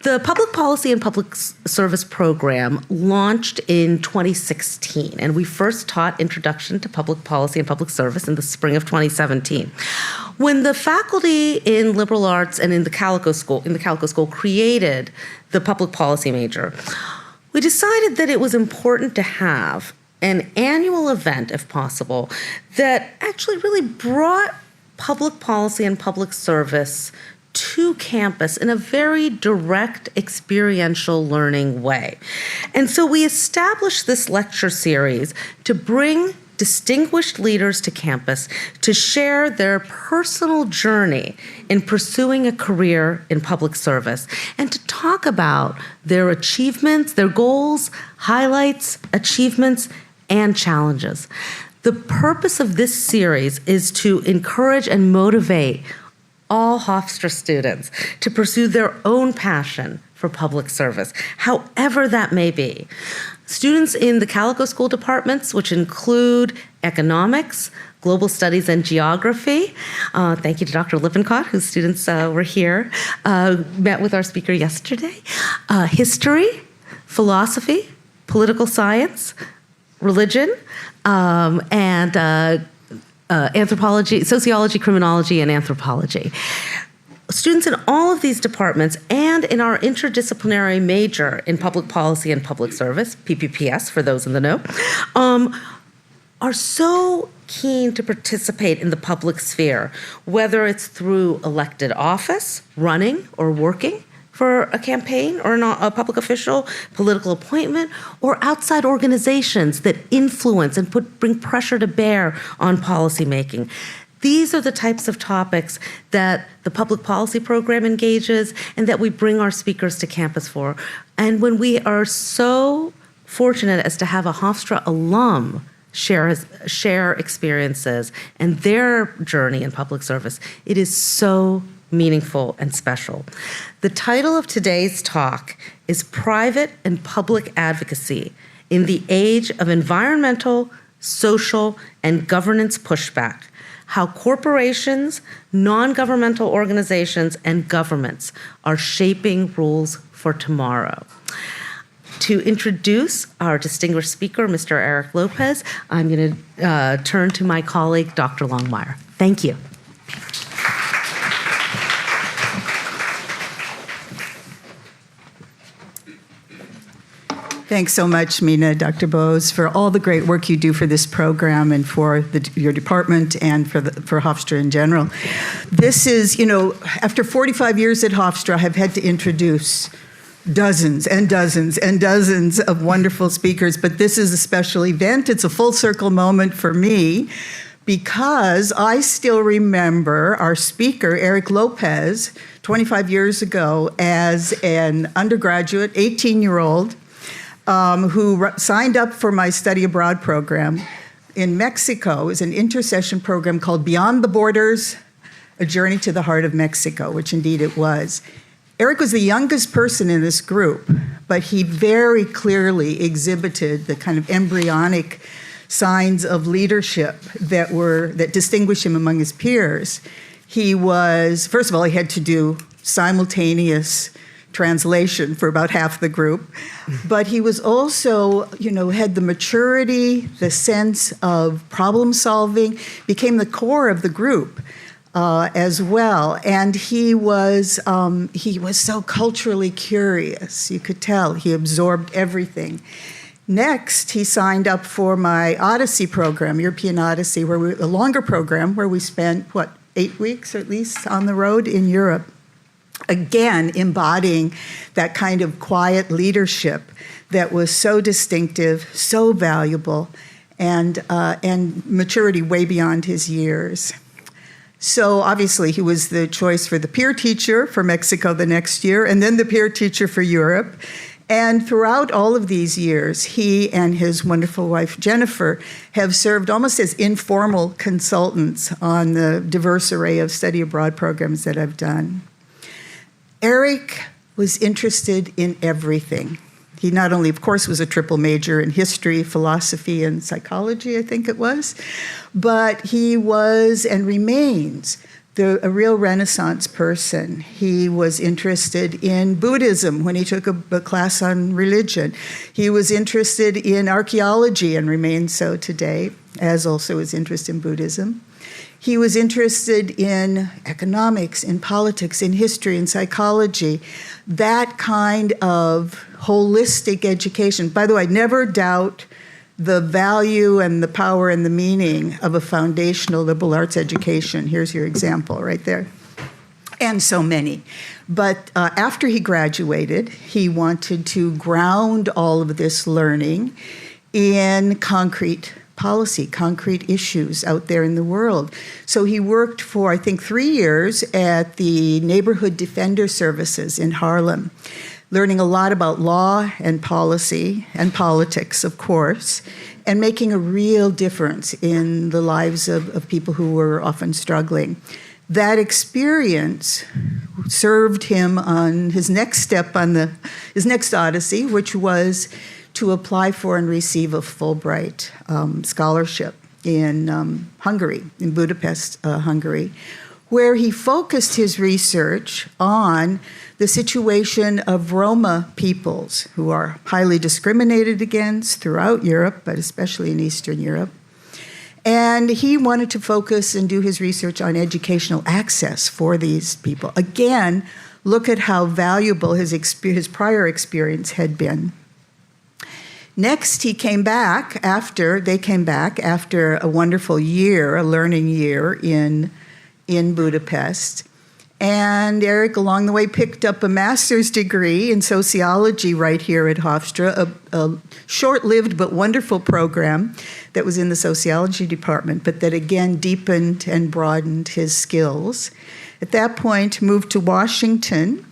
The Public Policy and Public Service program launched in 2016, and we first taught Introduction to Public Policy and Public Service in the spring of 2017. When the faculty in liberal arts and in the Kalikow School created the public policy major, we decided that it was important to have an annual event, if possible, that actually really brought public policy and public service to campus in a very direct, experiential learning way. And so we established this lecture series to bring distinguished leaders to campus to share their personal journey in pursuing a career in public service and to talk about their achievements, their goals, highlights, achievements, and challenges. The purpose of this series is to encourage and motivate all Hofstra students to pursue their own passion for public service, however that may be. Students in the Kalikow School departments, which include economics, global studies, and geography. Thank you to Dr. Lippincott, whose students were here, met with our speaker yesterday. History, philosophy, political science, religion, and anthropology, sociology, criminology, and anthropology. Students in all of these departments and in our interdisciplinary major in public policy and public service, PPPS for those in the know, are so keen to participate in the public sphere, whether it's through elected office, running or working for a campaign or a public official, political appointment, or outside organizations that influence and bring pressure to bear on policymaking. These are the types of topics that the public policy program engages and that we bring our speakers to campus for. And when we are so fortunate as to have a Hofstra alum share experiences and their journey in public service, it is so meaningful and special. The title of today's talk is Private and Public Advocacy in the Age of Environmental, Social, and Governance Pushback: How Corporations, Non-Governmental Organizations, and Governments Are Shaping Rules for Tomorrow. To introduce our distinguished speaker, Mr. Eric Lopez, I'm going to turn to my colleague, Dr. Longmire. Thank you. Thanks so much, Mina, Dr. Bose, for all the great work you do for this program and for your department and for Hofstra in general. This is, after 45 years at Hofstra, I've had to introduce dozens and dozens and dozens of wonderful speakers, but this is a special event. It's a full circle moment for me because I still remember our speaker, Eric Lopez, 25 years ago as an undergraduate, 18-year-old, who signed up for my study abroad program in Mexico. It was an intercession program called Beyond the Borders, A Journey to the Heart of Mexico, which indeed it was. Eric was the youngest person in this group, but he very clearly exhibited the kind of embryonic signs of leadership that distinguished him among his peers. He was, first of all, he had to do simultaneous translation for about half the group, but he was also, had the maturity, the sense of problem solving, became the core of the group as well. And he was so culturally curious. You could tell he absorbed everything. Next, he signed up for my Odyssey program, European Odyssey, a longer program where we spent 8 weeks at least on the road in Europe. Again, embodying that kind of quiet leadership that was so distinctive, so valuable, and maturity way beyond his years. So obviously he was the choice for the peer teacher for Mexico the next year, and then the peer teacher for Europe. And throughout all of these years, he and his wonderful wife, Jennifer, have served almost as informal consultants on the diverse array of study abroad programs that I've done. Eric was interested in everything. He not only, of course, was a triple major in history, philosophy, and psychology, I think it was, but he was and remains a real Renaissance person. He was interested in Buddhism when he took a class on religion. He was interested in archaeology and remains so today, as also his interest in Buddhism. He was interested in economics, in politics, in history, in psychology, that kind of holistic education. By the way, never doubt the value and the power and the meaning of a foundational liberal arts education. Here's your example right there. And so many. But after he graduated, he wanted to ground all of this learning in concrete policy, concrete issues out there in the world. So he worked for, I think, 3 years at the Neighborhood Defender Services in Harlem, learning a lot about law and policy and politics, of course, and making a real difference in the lives of people who were often struggling. That experience served him on his next step on his next odyssey, which was to apply for and receive a Fulbright scholarship in Hungary, in Budapest, Hungary, where he focused his research on the situation of Roma peoples who are highly discriminated against throughout Europe, but especially in Eastern Europe. And he wanted to focus and do his research on educational access for these people. Again, look at how valuable his prior experience had been. Next, they came back after a wonderful year, a learning year in Budapest. And Eric, along the way, picked up a master's degree in sociology right here at Hofstra, a short-lived but wonderful program that was in the sociology department, but that again deepened and broadened his skills. At that point, moved to Washington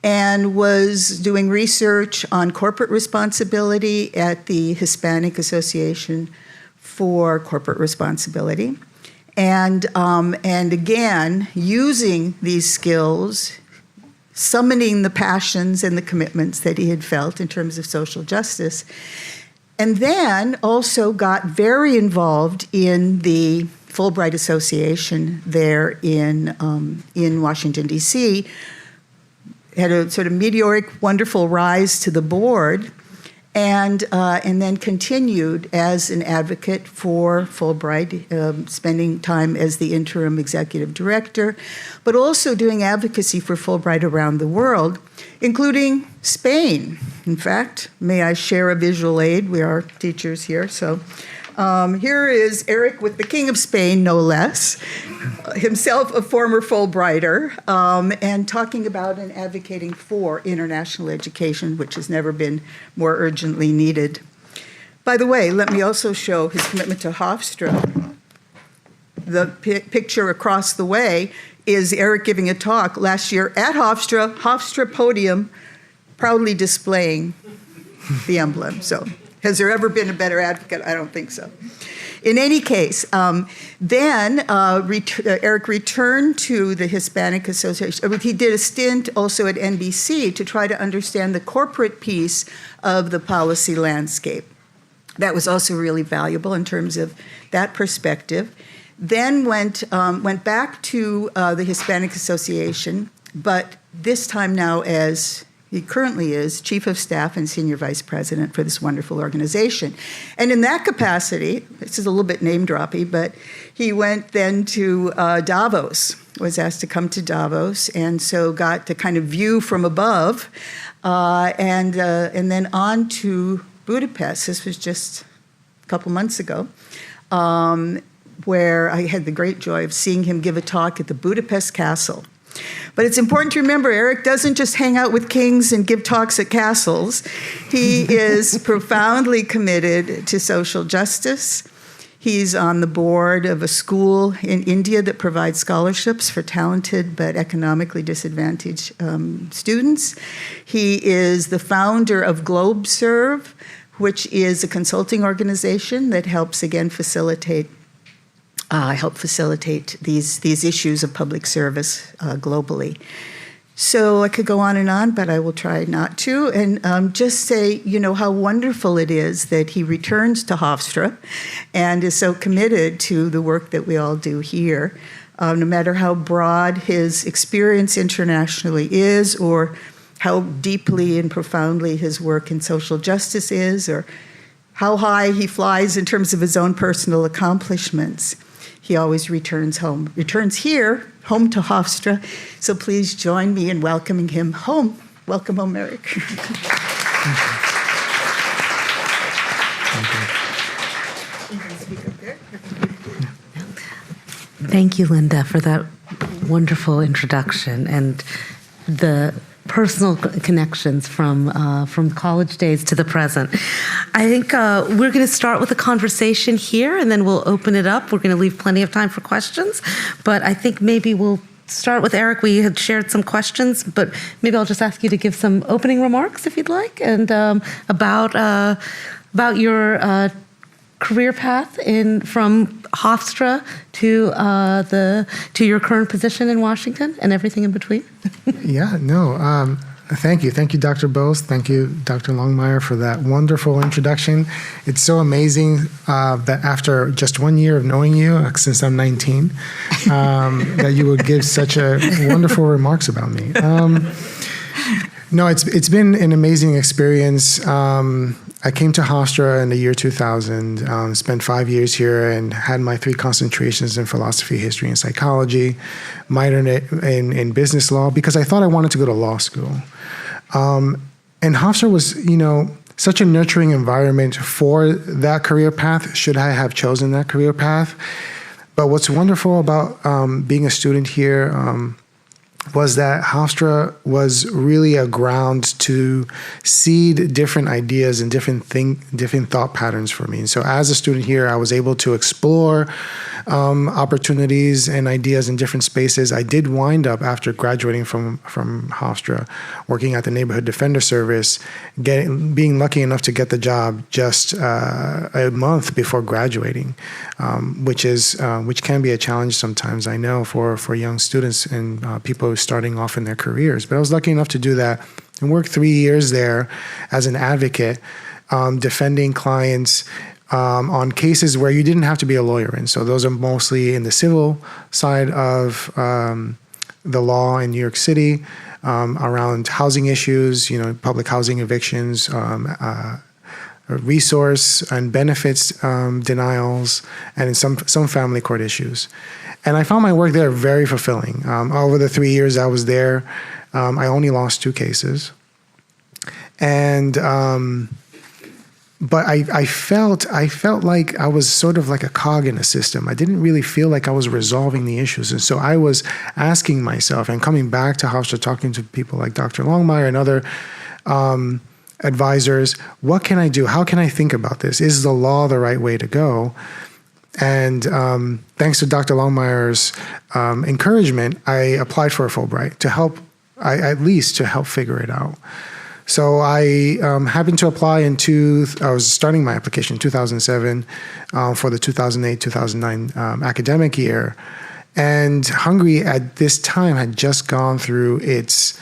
and was doing research on corporate responsibility at the Hispanic Association for Corporate Responsibility. And again, using these skills, summoning the passions and the commitments that he had felt in terms of social justice, and then also got very involved in the Fulbright Association there in Washington, D.C., had a sort of meteoric, wonderful rise to the board, and then continued as an advocate for Fulbright, spending time as the interim executive director, but also doing advocacy for Fulbright around the world, including Spain. In fact, may I share a visual aid? We are teachers here, so here is Eric with the King of Spain, no less, himself a former Fulbrighter, and talking about and advocating for international education, which has never been more urgently needed. By the way, let me also show his commitment to Hofstra. The picture across the way is Eric giving a talk last year at Hofstra podium, proudly displaying the emblem. So, has there ever been a better advocate? I don't think so. In any case, then Eric returned to the Hispanic Association. He did a stint also at NBC to try to understand the corporate piece of the policy landscape. That was also really valuable in terms of that perspective. Then went back to the Hispanic Association, but this time now as he currently is Chief of Staff and Senior Vice President for this wonderful organization. And in that capacity, this is a little bit name-droppy, but he went then to Davos, was asked to come to Davos, and so got to kind of view from above, and then on to Budapest. This was just a couple months ago, where I had the great joy of seeing him give a talk at the Budapest Castle. But it's important to remember, Eric doesn't just hang out with kings and give talks at castles. He is profoundly committed to social justice. He's on the board of a school in India that provides scholarships for talented but economically disadvantaged students. He is the founder of GlobeServe, which is a consulting organization that helps, again, facilitate these issues of public service globally. So I could go on, but I will try not to, and just say, how wonderful it is that he returns to Hofstra and is so committed to the work that we all do here. no matter how broad his experience internationally is, or how deeply and profoundly his work in social justice is, or how high he flies in terms of his own personal accomplishments, he always returns home. Returns here, home to Hofstra. So please join me in welcoming him home. Welcome home, Eric. Thank you, Linda, for that wonderful introduction and the personal connections from college days to the present. I think we're going to start with a conversation here, and then we'll open it up. We're going to leave plenty of time for questions, but I think maybe we'll start with Eric. We had shared some questions, but maybe I'll just ask you to give some opening remarks, if you'd like, and about your career path from Hofstra to your current position in Washington and everything in between. Thank you. Thank you, Dr. Bose. Thank you, Dr. Longmire, for that wonderful introduction. It's so amazing that after just 1 year of knowing you, since I'm 19, that you would give such a wonderful remarks about me. No, it's been an amazing experience. I came to Hofstra in the year 2000, spent 5 years here, and had my 3 concentrations in philosophy, history, and psychology, minored in business law, because I thought I wanted to go to law school. And Hofstra was, such a nurturing environment for that career path, should I have chosen that career path. But what's wonderful about being a student here was that Hofstra was really a ground to seed different ideas and different thought patterns for me. And so as a student here, I was able to explore opportunities and ideas in different spaces. I did wind up, after graduating from Hofstra, working at the Neighborhood Defender Service, being lucky enough to get the job just a month before graduating, which can be a challenge sometimes, I know, for young students and people starting off in their careers. But I was lucky enough to do that and work 3 years there as an advocate, defending clients on cases where you didn't have to be a lawyer in. So those are mostly in the civil side of the law in New York City, around housing issues, public housing evictions, resource and benefits denials, and in some family court issues. And I found my work there very fulfilling. Over the 3 years I was there, I only lost 2 cases. And but I felt like I was sort of like a cog in a system. I didn't really feel like I was resolving the issues. And so I was asking myself, and coming back to Hofstra, talking to people like Dr. Longmire and other advisors, what can I do? How can I think about this? Is the law the right way to go? And thanks to Dr. Longmire's encouragement, I applied for a Fulbright to help figure it out. So I happened to apply I was starting my application in 2007 for the 2008-2009 academic year. And Hungary at this time had just gone through its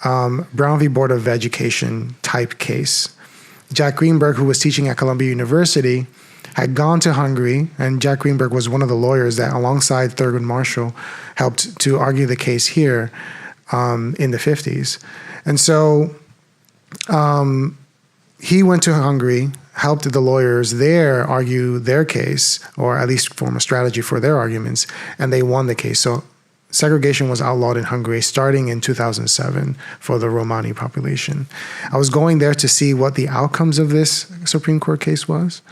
Brown v. Board of Education type case. Jack Greenberg, who was teaching at Columbia University, had gone to Hungary, and Jack Greenberg was one of the lawyers that, alongside Thurgood Marshall, helped to argue the case here in the 50s. And so he went to Hungary, helped the lawyers there argue their case, or at least form a strategy for their arguments, and they won the case. So segregation was outlawed in Hungary starting in 2007 for the Romani population. I was going there to see what the outcomes of this Supreme Court case was,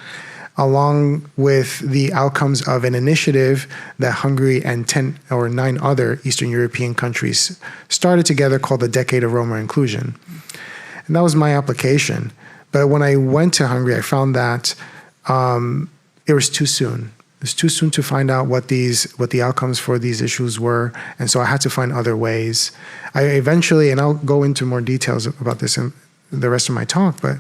along with the outcomes of an initiative that Hungary and 10 or 9 other Eastern European countries started together called the Decade of Roma Inclusion. And that was my application. But when I went to Hungary, I found that it was too soon. It was too soon to find out what the outcomes for these issues were. And so I had to find other ways. I eventually, and I'll go into more details about this in the rest of my talk, but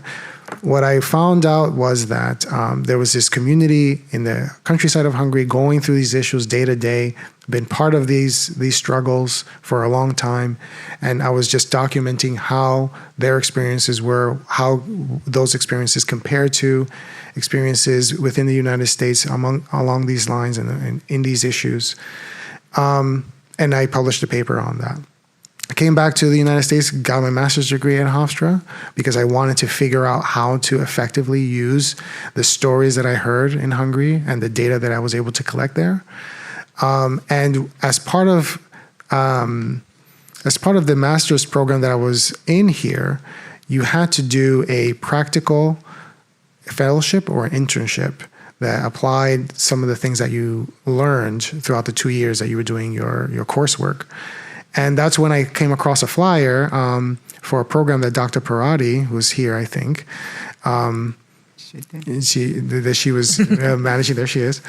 what I found out was that there was this community in the countryside of Hungary going through these issues day to day, been part of these struggles for a long time, and I was just documenting how their experiences were, how those experiences compared to experiences within the United States along these lines and in these issues. And I published a paper on that. I came back to the United States, got my master's degree at Hofstra because I wanted to figure out how to effectively use the stories that I heard in Hungary and the data that I was able to collect there. And as part of the master's program that I was in here, you had to do a practical fellowship or an internship that applied some of the things that you learned throughout the 2 years that you were doing your coursework. And that's when I came across a flyer for a program that Dr. Parati, who's here, I think, she was managing, there she is,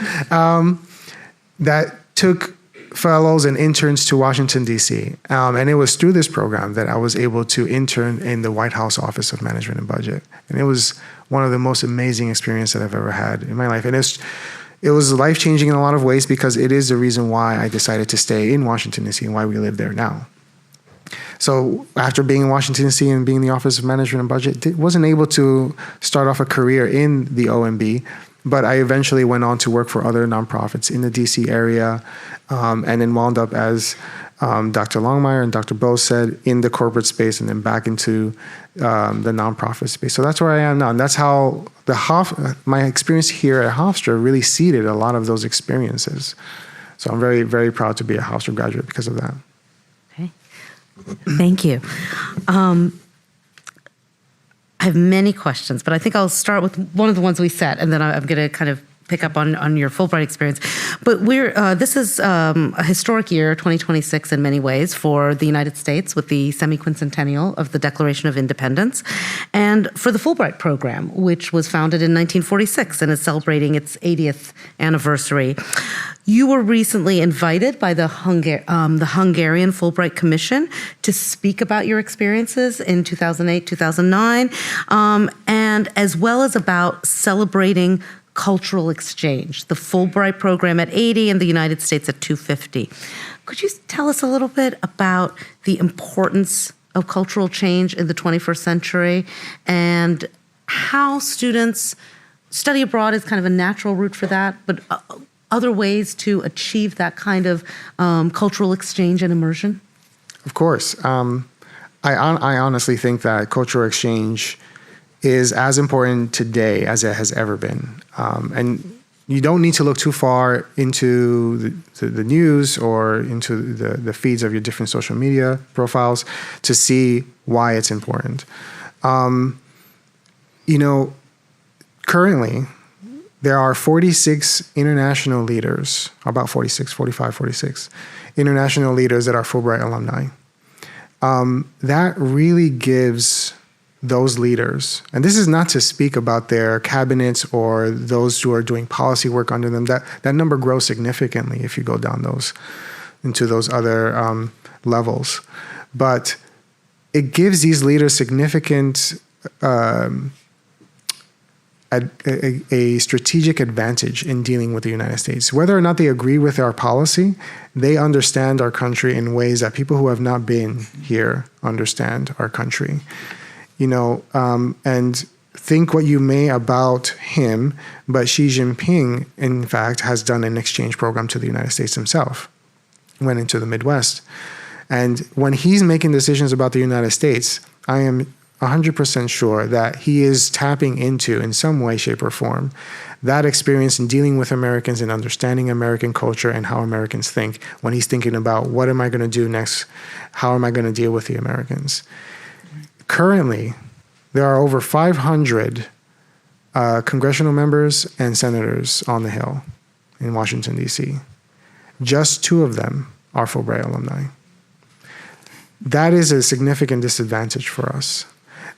that took fellows and interns to Washington, D.C. And it was through this program that I was able to intern in the White House Office of Management and Budget. And it was one of the most amazing experiences that I've ever had in my life. And it was life-changing in a lot of ways because it is the reason why I decided to stay in Washington, D.C. and why we live there now. So after being in Washington, D.C. and being in the Office of Management and Budget, wasn't able to start off a career in the OMB, but I eventually went on to work for other nonprofits in the D.C. area, and then wound up as Dr. Longmire and Dr. Bose said, in the corporate space and then back into the nonprofit space. So that's where I am now. And that's how my experience here at Hofstra really seeded a lot of those experiences. So I'm very, very proud to be a Hofstra graduate because of that. Okay. Thank you. I have many questions, but I think I'll start with one of the ones we set, and then I'm going to kind of pick up on your Fulbright experience. But this is a historic year, 2026, in many ways for the United States with the semi-quincentennial of the Declaration of Independence, and for the Fulbright program, which was founded in 1946 and is celebrating its 80th anniversary. You were recently invited by the Hungarian Fulbright Commission to speak about your experiences in 2008, 2009, and as well as about celebrating cultural exchange, the Fulbright program at 80 and the United States at 250. Could you tell us a little bit about the importance of cultural change in the 21st century and how students study abroad is kind of a natural route for that, but other ways to achieve that kind of cultural exchange and immersion? Of course. I honestly think that cultural exchange is as important today as it has ever been. And you don't need to look too far into the news or into the feeds of your different social media profiles to see why it's important. Currently, there are 46 international leaders, about 46 international leaders that are Fulbright alumni. That really gives those leaders, and this is not to speak about their cabinets or those who are doing policy work under them, that number grows significantly if you go down into those other levels. But it gives these leaders significant a strategic advantage in dealing with the United States. Whether or not they agree with our policy, they understand our country in ways that people who have not been here understand our country. And think what you may about him, but Xi Jinping, in fact, has done an exchange program to the United States himself, went into the Midwest. And when he's making decisions about the United States, I am 100% sure that he is tapping into, in some way, shape, or form, that experience in dealing with Americans and understanding American culture and how Americans think when he's thinking about what am I going to do next? How am I going to deal with the Americans? Currently, there are over 500 congressional members and senators on the Hill in Washington, D.C. Just 2 of them are Fulbright alumni. That is a significant disadvantage for us.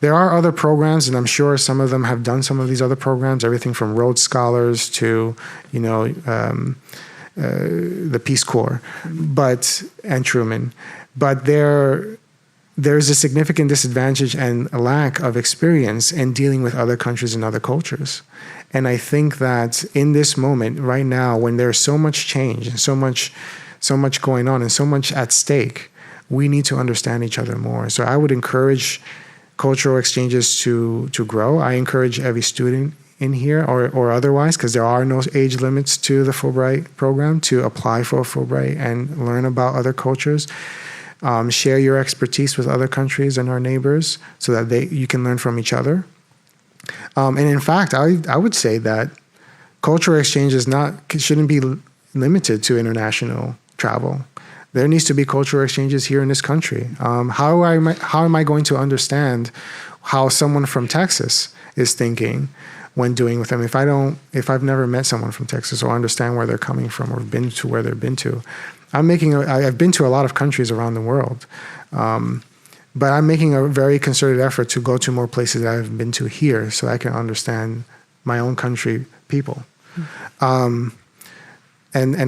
There are other programs, and I'm sure some of them have done some of these other programs, everything from Rhodes Scholars to, the Peace Corps, and Truman. But there's a significant disadvantage and a lack of experience in dealing with other countries and other cultures. And I think that in this moment, right now, when there's so much change and so much going on and so much at stake, we need to understand each other more. So I would encourage cultural exchanges to grow. I encourage every student in here or otherwise, because there are no age limits to the Fulbright program, to apply for a Fulbright and learn about other cultures. Share your expertise with other countries and our neighbors so that you can learn from each other. And in fact, I would say that cultural exchange shouldn't be limited to international travel. There needs to be cultural exchanges here in this country. How am I going to understand how someone from Texas is thinking when doing with them if I've never met someone from Texas or understand where they're coming from or been to where they've been to? I've been to a lot of countries around the world, but I'm making a very concerted effort to go to more places that I've been to here so I can understand my own country people. And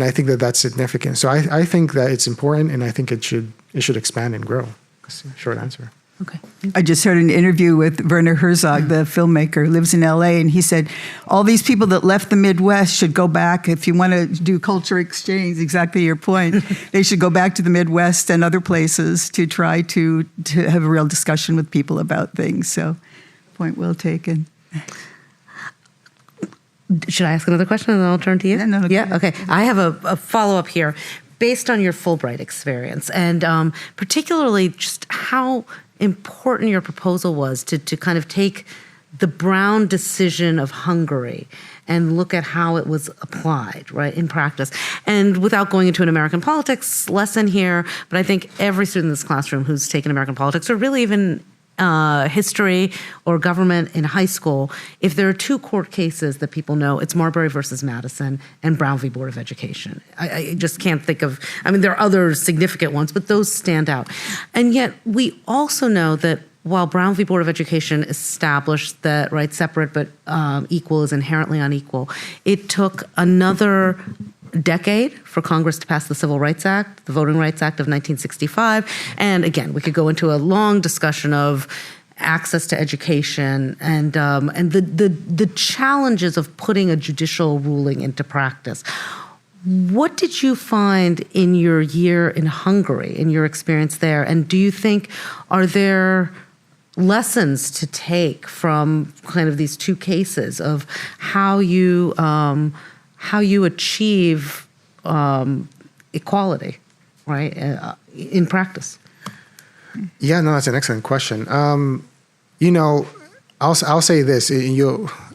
I think that that's significant. So I think that it's important, and I think it should expand and grow. That's the short answer. Okay. I just heard an interview with Werner Herzog, the filmmaker, lives in LA, and he said all these people that left the Midwest should go back. If you want to do culture exchange, exactly your point, they should go back to the Midwest and other places to try to have a real discussion with people about things. So, point well taken. Should I ask another question and then I'll turn to you? Yeah, okay. I have a follow-up here based on your Fulbright experience and particularly just how important your proposal was to kind of take the Brown decision of Hungary and look at how it was applied, right, in practice. And without going into an American politics lesson here, but I think every student in this classroom who's taken American politics or really even history or government in high school, if there are two court cases that people know, it's Marbury versus Madison and Brown v. Board of Education. I just can't think of, there are other significant ones, but those stand out. And yet we also know that while Brown v. Board of Education established that, right, separate but equal is inherently unequal, it took another decade for Congress to pass the Civil Rights Act, the Voting Rights Act of 1965. And again, we could go into a long discussion of access to education and the challenges of putting a judicial ruling into practice. What did you find in your year in Hungary, in your experience there? And do you think, are there lessons to take from kind of these two cases of how you achieve equality, right, in practice? Yeah, no, that's an excellent question. I'll say this.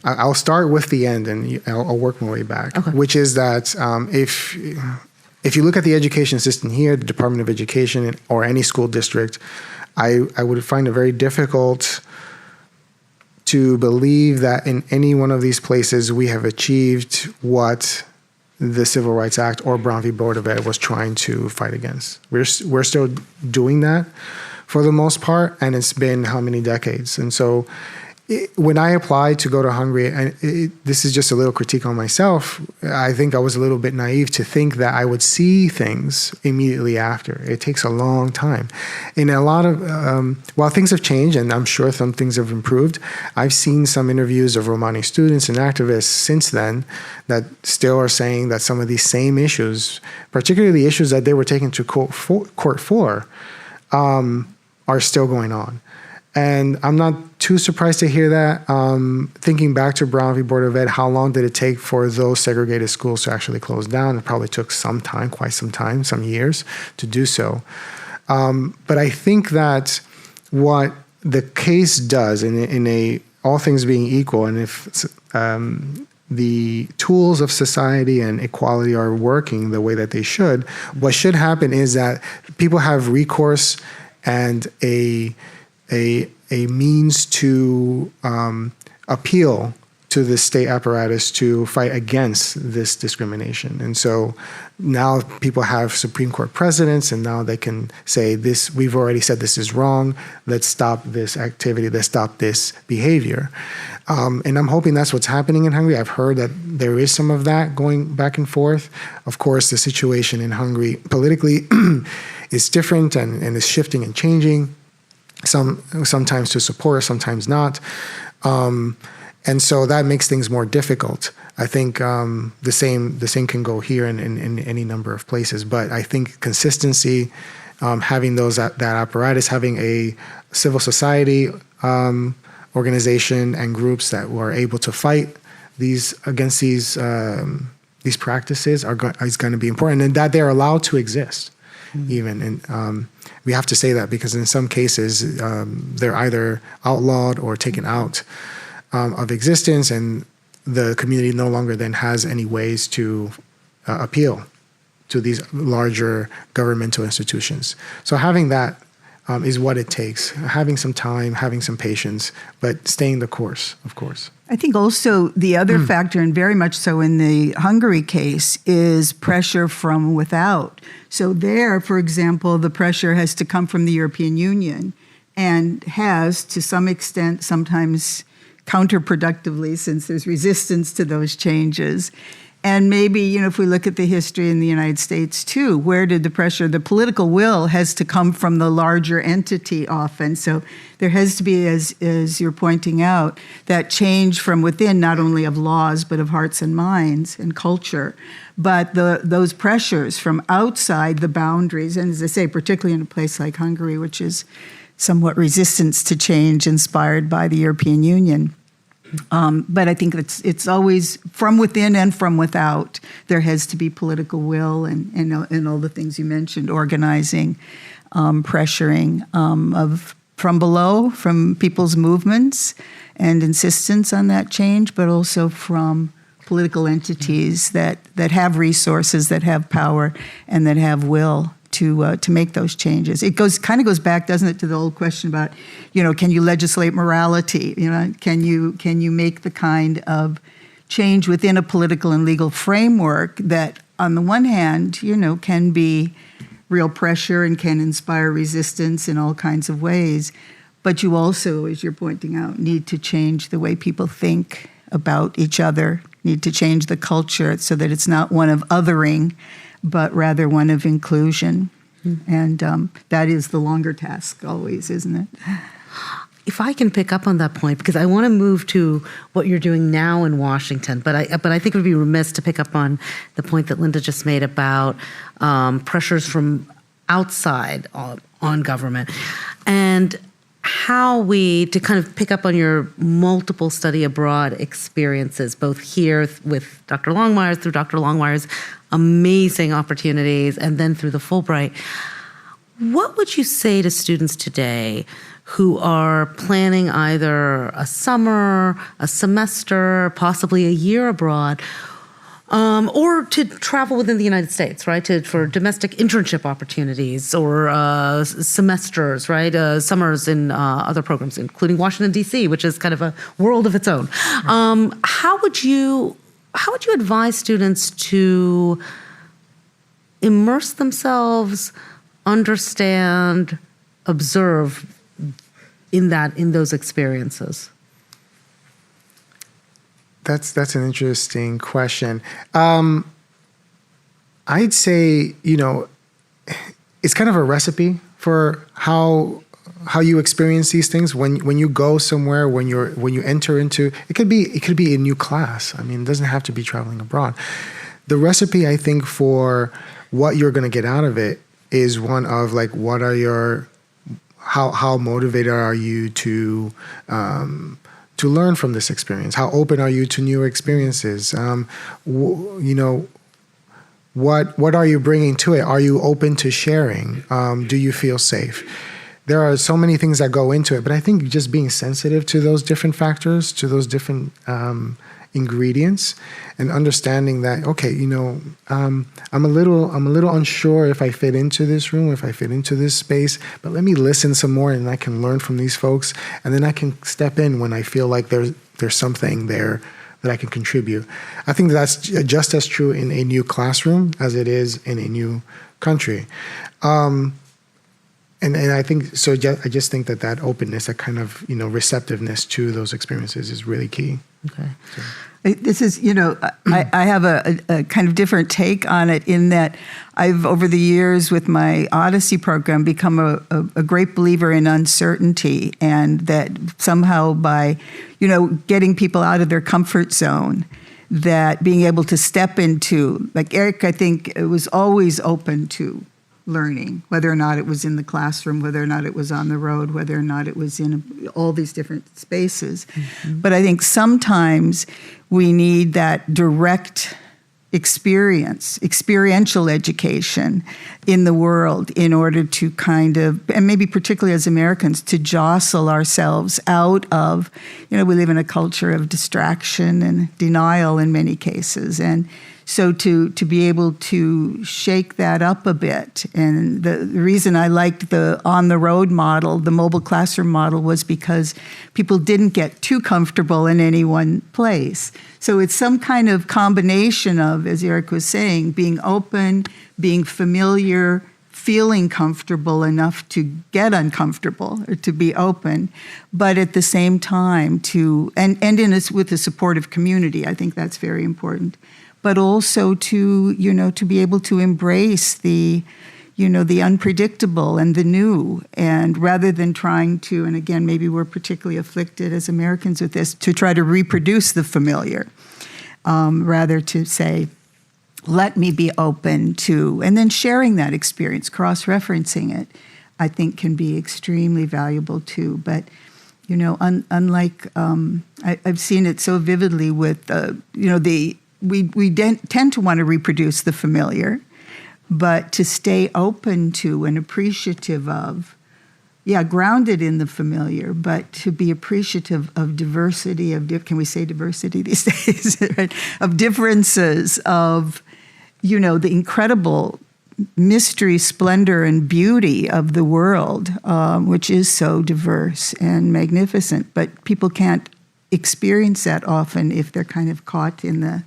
I'll start with the end, and I'll work my way back. Okay. Which is that if you look at the education system here, the Department of Education or any school district, I would find it very difficult to believe that in any one of these places we have achieved what the Civil Rights Act or Brown v. Board of Ed was trying to fight against. We're still doing that for the most part, and it's been how many decades? And so when I applied to go to Hungary, and this is just a little critique on myself, I think I was a little bit naive to think that I would see things immediately after. It takes a long time. In a lot of, while things have changed, and I'm sure some things have improved, I've seen some interviews of Romani students and activists since then that still are saying that some of these same issues, particularly the issues that they were taken to court for, are still going on. And I'm not too surprised to hear that. Thinking back to Brown v. Board of Ed, how long did it take for those segregated schools to actually close down? It probably took some time, quite some time, some years to do so. But I think that what the case does, in all things being equal, and if the tools of society and equality are working the way that they should, what should happen is that people have recourse and a means to appeal to the state apparatus to fight against this discrimination. And so now people have Supreme Court precedents, and now they can say, this, we've already said this is wrong, let's stop this activity, let's stop this behavior. And I'm hoping that's what's happening in Hungary. I've heard that there is some of that going back and forth. Of course, the situation in Hungary politically is different and is shifting and changing. Sometimes to support, sometimes not. And so that makes things more difficult. I think the same can go here in any number of places. But I think consistency, having that apparatus, having a civil society organization and groups that were able to fight these practices is going to be important, and that they're allowed to exist, even. And we have to say that because in some cases they're either outlawed or taken out of existence, and the community no longer then has any ways to appeal to these larger governmental institutions. So having that is what it takes. Having some time, having some patience, but staying the course, of course. I think also the other factor, and very much so in the Hungary case, is pressure from without. So there, for example, the pressure has to come from the European Union, and has, to some extent, sometimes counterproductively, since there's resistance to those changes. And maybe, if we look at the history in the United States too, where did the pressure, the political will has to come from the larger entity often. So there has to be, as you're pointing out, that change from within, not only of laws, but of hearts and minds and culture. But those pressures from outside the boundaries, and as I say, particularly in a place like Hungary, which is somewhat resistance to change inspired by the European Union. But I think it's always from within and from without. There has to be political will and all the things you mentioned, organizing, pressuring from below, from people's movements and insistence on that change, but also from political entities that have resources, that have power, and that have will to make those changes. It kind of goes back, doesn't it, to the old question about, can you legislate morality? Can you make the kind of change within a political and legal framework that, on the one hand, can be real pressure and can inspire resistance in all kinds of ways, but you also, as you're pointing out, need to change the way people think about each other, need to change the culture so that it's not one of othering, but rather one of inclusion. And that is the longer task always, isn't it? If I can pick up on that point, because I want to move to what you're doing now in Washington, but I think it would be remiss to pick up on the point that Linda just made about pressures from outside on government, and how to kind of pick up on your multiple study abroad experiences, both here with Dr. Longmire, through Dr. Longmire's amazing opportunities, and then through the Fulbright. What would you say to students today who are planning either a summer, a semester, possibly a year abroad, or to travel within the United States, right? For domestic internship opportunities or semesters, right? Summers in other programs, including Washington, D.C., which is kind of a world of its own. How would you advise students to immerse themselves, understand, observe in those experiences? That's an interesting question. I'd say, it's kind of a recipe for how you experience these things when you go somewhere, when you enter into it could be a new class. I mean, it doesn't have to be traveling abroad. The recipe, I think, for what you're going to get out of it is one of like, what are how motivated are you to learn from this experience? How open are you to new experiences? What are you bringing to it? Are you open to sharing? Do you feel safe? There are so many things that go into it, but I think just being sensitive to those different factors, to those different ingredients, and understanding that, okay, I'm a little unsure if I fit into this room, if I fit into this space, but let me listen some more and I can learn from these folks, and then I can step in when I feel like there's something there that I can contribute. I think that's just as true in a new classroom as it is in a new country. And I think so. I just think that openness, that kind of receptiveness to those experiences is really key. Okay. So. This is, I have a kind of different take on it in that I've, over the years with my Odyssey program, become a great believer in uncertainty, and that somehow by, getting people out of their comfort zone, that being able to step into, like Eric, I think, was always open to learning, whether or not it was in the classroom, whether or not it was on the road, whether or not it was in all these different spaces. Mm-hmm. But I think sometimes we need that direct experiential education in the world in order to kind of, and maybe particularly as Americans, to jostle ourselves out of, we live in a culture of distraction and denial in many cases. And so to be able to shake that up a bit. And the reason I liked the on-the-road model, the mobile classroom model, was because people didn't get too comfortable in any one place. So it's some kind of combination of, as Eric was saying, being open, being familiar, feeling comfortable enough to get uncomfortable or to be open, but at the same time with a supportive community. I think that's very important. But also to be able to embrace the unpredictable and the new, and rather than trying to, and again, maybe we're particularly afflicted as Americans with this, to try to reproduce the familiar, rather to say, let me be open to, and then sharing that experience, cross-referencing it, I think can be extremely valuable too. But unlike, I've seen it so vividly with, we tend to want to reproduce the familiar, but to stay open to and appreciative of, grounded in the familiar, but to be appreciative of diversity, can we say diversity these days? Right? Of differences, of, the incredible mystery, splendor, and beauty of the world, which is so diverse and magnificent, but people can't experience that often if they're kind of caught in the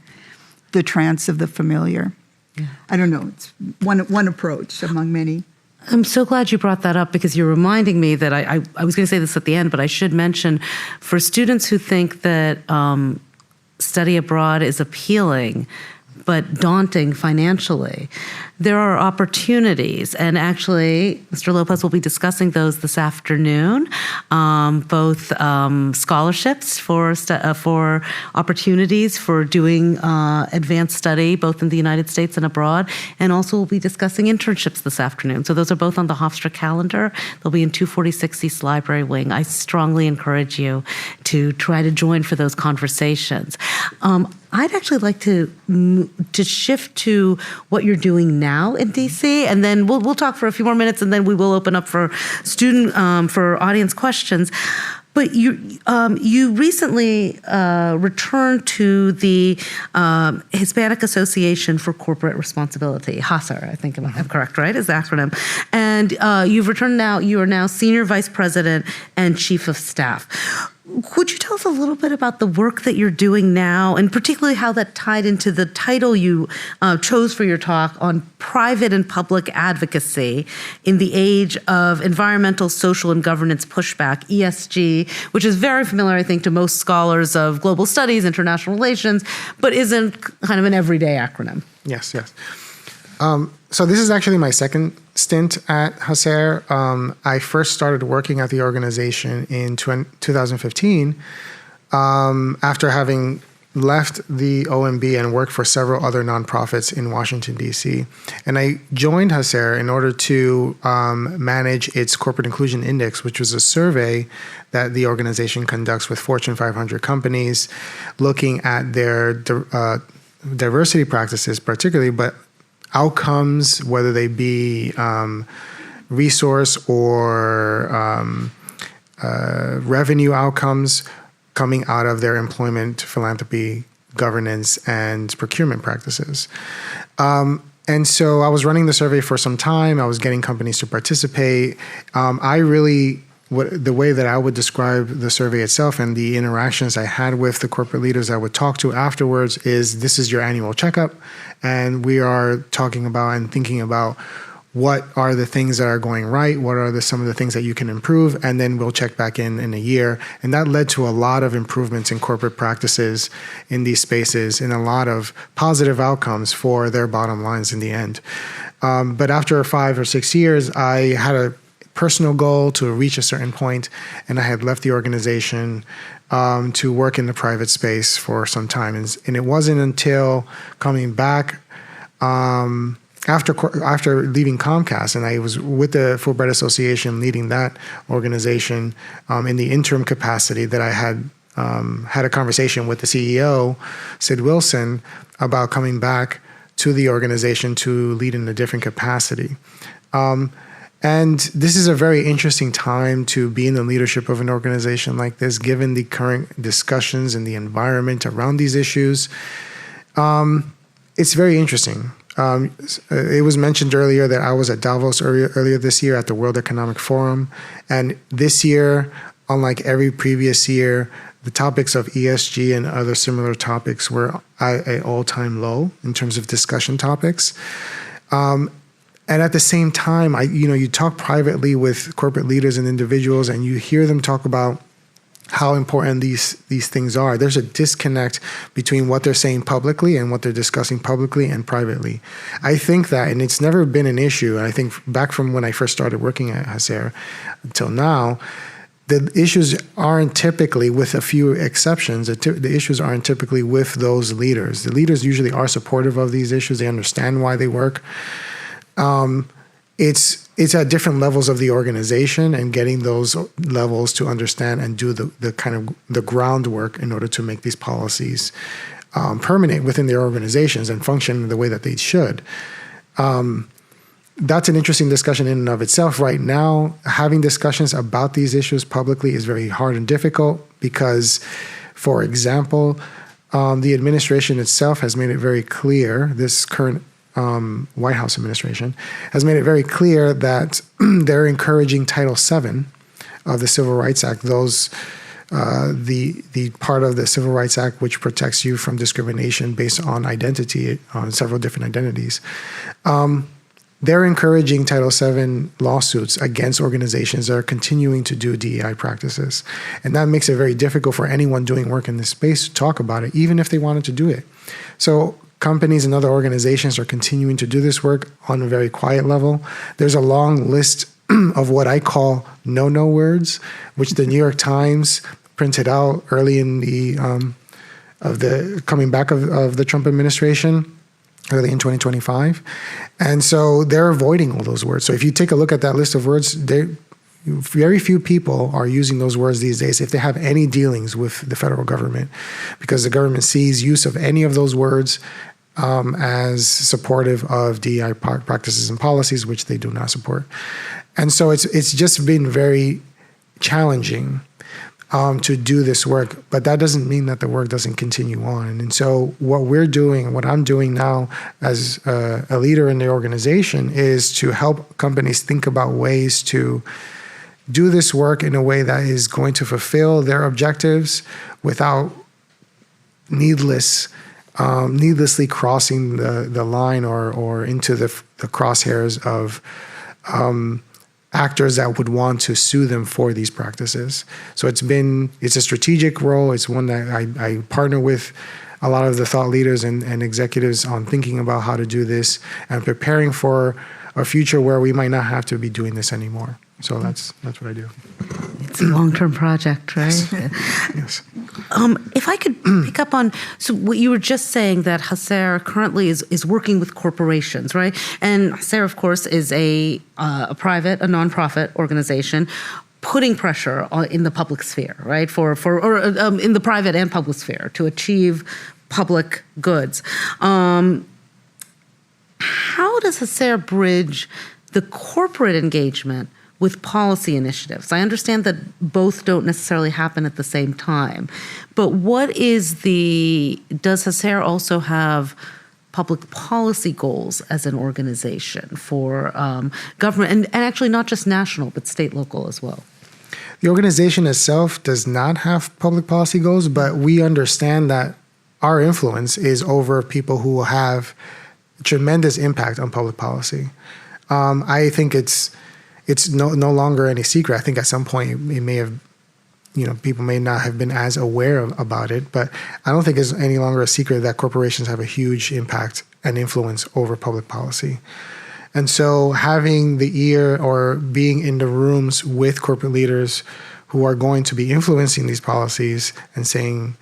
trance of the familiar. Yeah. I don't know. It's one approach among many. I'm so glad you brought that up, because you're reminding me that I was going to say this at the end, but I should mention, for students who think that study abroad is appealing but daunting financially, there are opportunities, and actually, Mr. Lopez will be discussing those this afternoon. Both scholarships for opportunities for doing advanced study, both in the United States and abroad, and also we'll be discussing internships this afternoon. So those are both on the Hofstra calendar. They'll be in 246 East Library Wing. I strongly encourage you to try to join for those conversations. I'd actually like to shift to what you're doing now in DC, and then we'll talk for a few more minutes, and then we will open up for for audience questions. But you recently returned to the Hispanic Association for Corporate Responsibility, HACR, I think I'm correct, right? Is the acronym. And you've returned now. You are now Senior Vice President and Chief of Staff. Could you tell us a little bit about the work that you're doing now, and particularly how that tied into the title you chose for your talk on private and public advocacy in the age of environmental, social, and governance pushback, ESG, which is very familiar, I think, to most scholars of global studies, international relations, but isn't kind of an everyday acronym. Yes. So this is actually my second stint at HACR. I first started working at the organization in 2015 after having left the OMB and worked for several other nonprofits in Washington, D.C. And I joined HACR in order to manage its Corporate Inclusion Index, which was a survey that the organization conducts with Fortune 500 companies, looking at their diversity practices particularly, but outcomes, whether they be resource or revenue outcomes coming out of their employment, philanthropy, governance, and procurement practices. And so I was running the survey for some time. I was getting companies to participate. The way that I would describe the survey itself and the interactions I had with the corporate leaders I would talk to afterwards is, this is your annual checkup, and we are talking about and thinking about what are the things that are going right, what are some of the things that you can improve, and then we'll check back in a year. And that led to a lot of improvements in corporate practices in these spaces and a lot of positive outcomes for their bottom lines in the end. But after 5 or 6 years, I had a personal goal to reach a certain point, and I had left the organization to work in the private space for some time. And it wasn't until coming back after leaving Comcast, and I was with the Fulbright Association leading that organization in the interim capacity, that I had had a conversation with the CEO, Sid Wilson, about coming back to the organization to lead in a different capacity. And this is a very interesting time to be in the leadership of an organization like this, given the current discussions and the environment around these issues. It's very interesting. It was mentioned earlier that I was at Davos earlier this year at the World Economic Forum. And this year, unlike every previous year, the topics of ESG and other similar topics were at an all-time low in terms of discussion topics. And at the same time, you talk privately with corporate leaders and individuals, and you hear them talk about how important these things are. There's a disconnect between what they're saying publicly and what they're discussing publicly and privately. I think that, and it's never been an issue, I think back from when I first started working at HACR until now, the issues aren't typically, with a few exceptions, the issues aren't typically with those leaders. The leaders usually are supportive of these issues. They understand why they work. It's at different levels of the organization, and getting those levels to understand and do the kind of the groundwork in order to make these policies permanent within their organizations and function the way that they should. That's an interesting discussion in and of itself. Right now, having discussions about these issues publicly is very hard and difficult because, for example, the administration itself has made it very clear, this current White House administration has made it very clear that they're encouraging Title VII of the Civil Rights Act, the part of the Civil Rights Act which protects you from discrimination based on identity, on several different identities. They're encouraging Title VII lawsuits against organizations that are continuing to do DEI practices. And that makes it very difficult for anyone doing work in this space to talk about it, even if they wanted to do it. So companies and other organizations are continuing to do this work on a very quiet level. There's a long list of what I call no-no words, which the New York Times printed out early in the coming back of the Trump administration, early in 2025. And so they're avoiding all those words. So if you take a look at that list of words, very few people are using those words these days if they have any dealings with the federal government, because the government sees use of any of those words as supportive of DEI practices and policies, which they do not support. And so it's just been very challenging to do this work, but that doesn't mean that the work doesn't continue on. And so what I'm doing now as a leader in the organization is to help companies think about ways to do this work in a way that is going to fulfill their objectives without needlessly crossing the line or into the crosshairs of actors that would want to sue them for these practices. So it's a strategic role. It's one that I partner with a lot of the thought leaders and executives on thinking about how to do this and preparing for a future where we might not have to be doing this anymore. So that's what I do. It's a long-term project, right? Yes. If I could pick up on, so what you were just saying, that HACR currently is working with corporations, right? And HACR, of course, is a nonprofit organization putting pressure in the public sphere, right? In the private and public sphere to achieve public goods. How does HACR bridge the corporate engagement with policy initiatives? I understand that both don't necessarily happen at the same time, but does HACR also have public policy goals as an organization for government, and actually not just national, but state, local as well? The organization itself does not have public policy goals, but we understand that our influence is over people who will have tremendous impact on public policy. I think it's no longer any secret. I think at some point it may have, people may not have been as aware about it, but I don't think it's any longer a secret that corporations have a huge impact and influence over public policy. And so having the ear or being in the rooms with corporate leaders who are going to be influencing these policies and saying,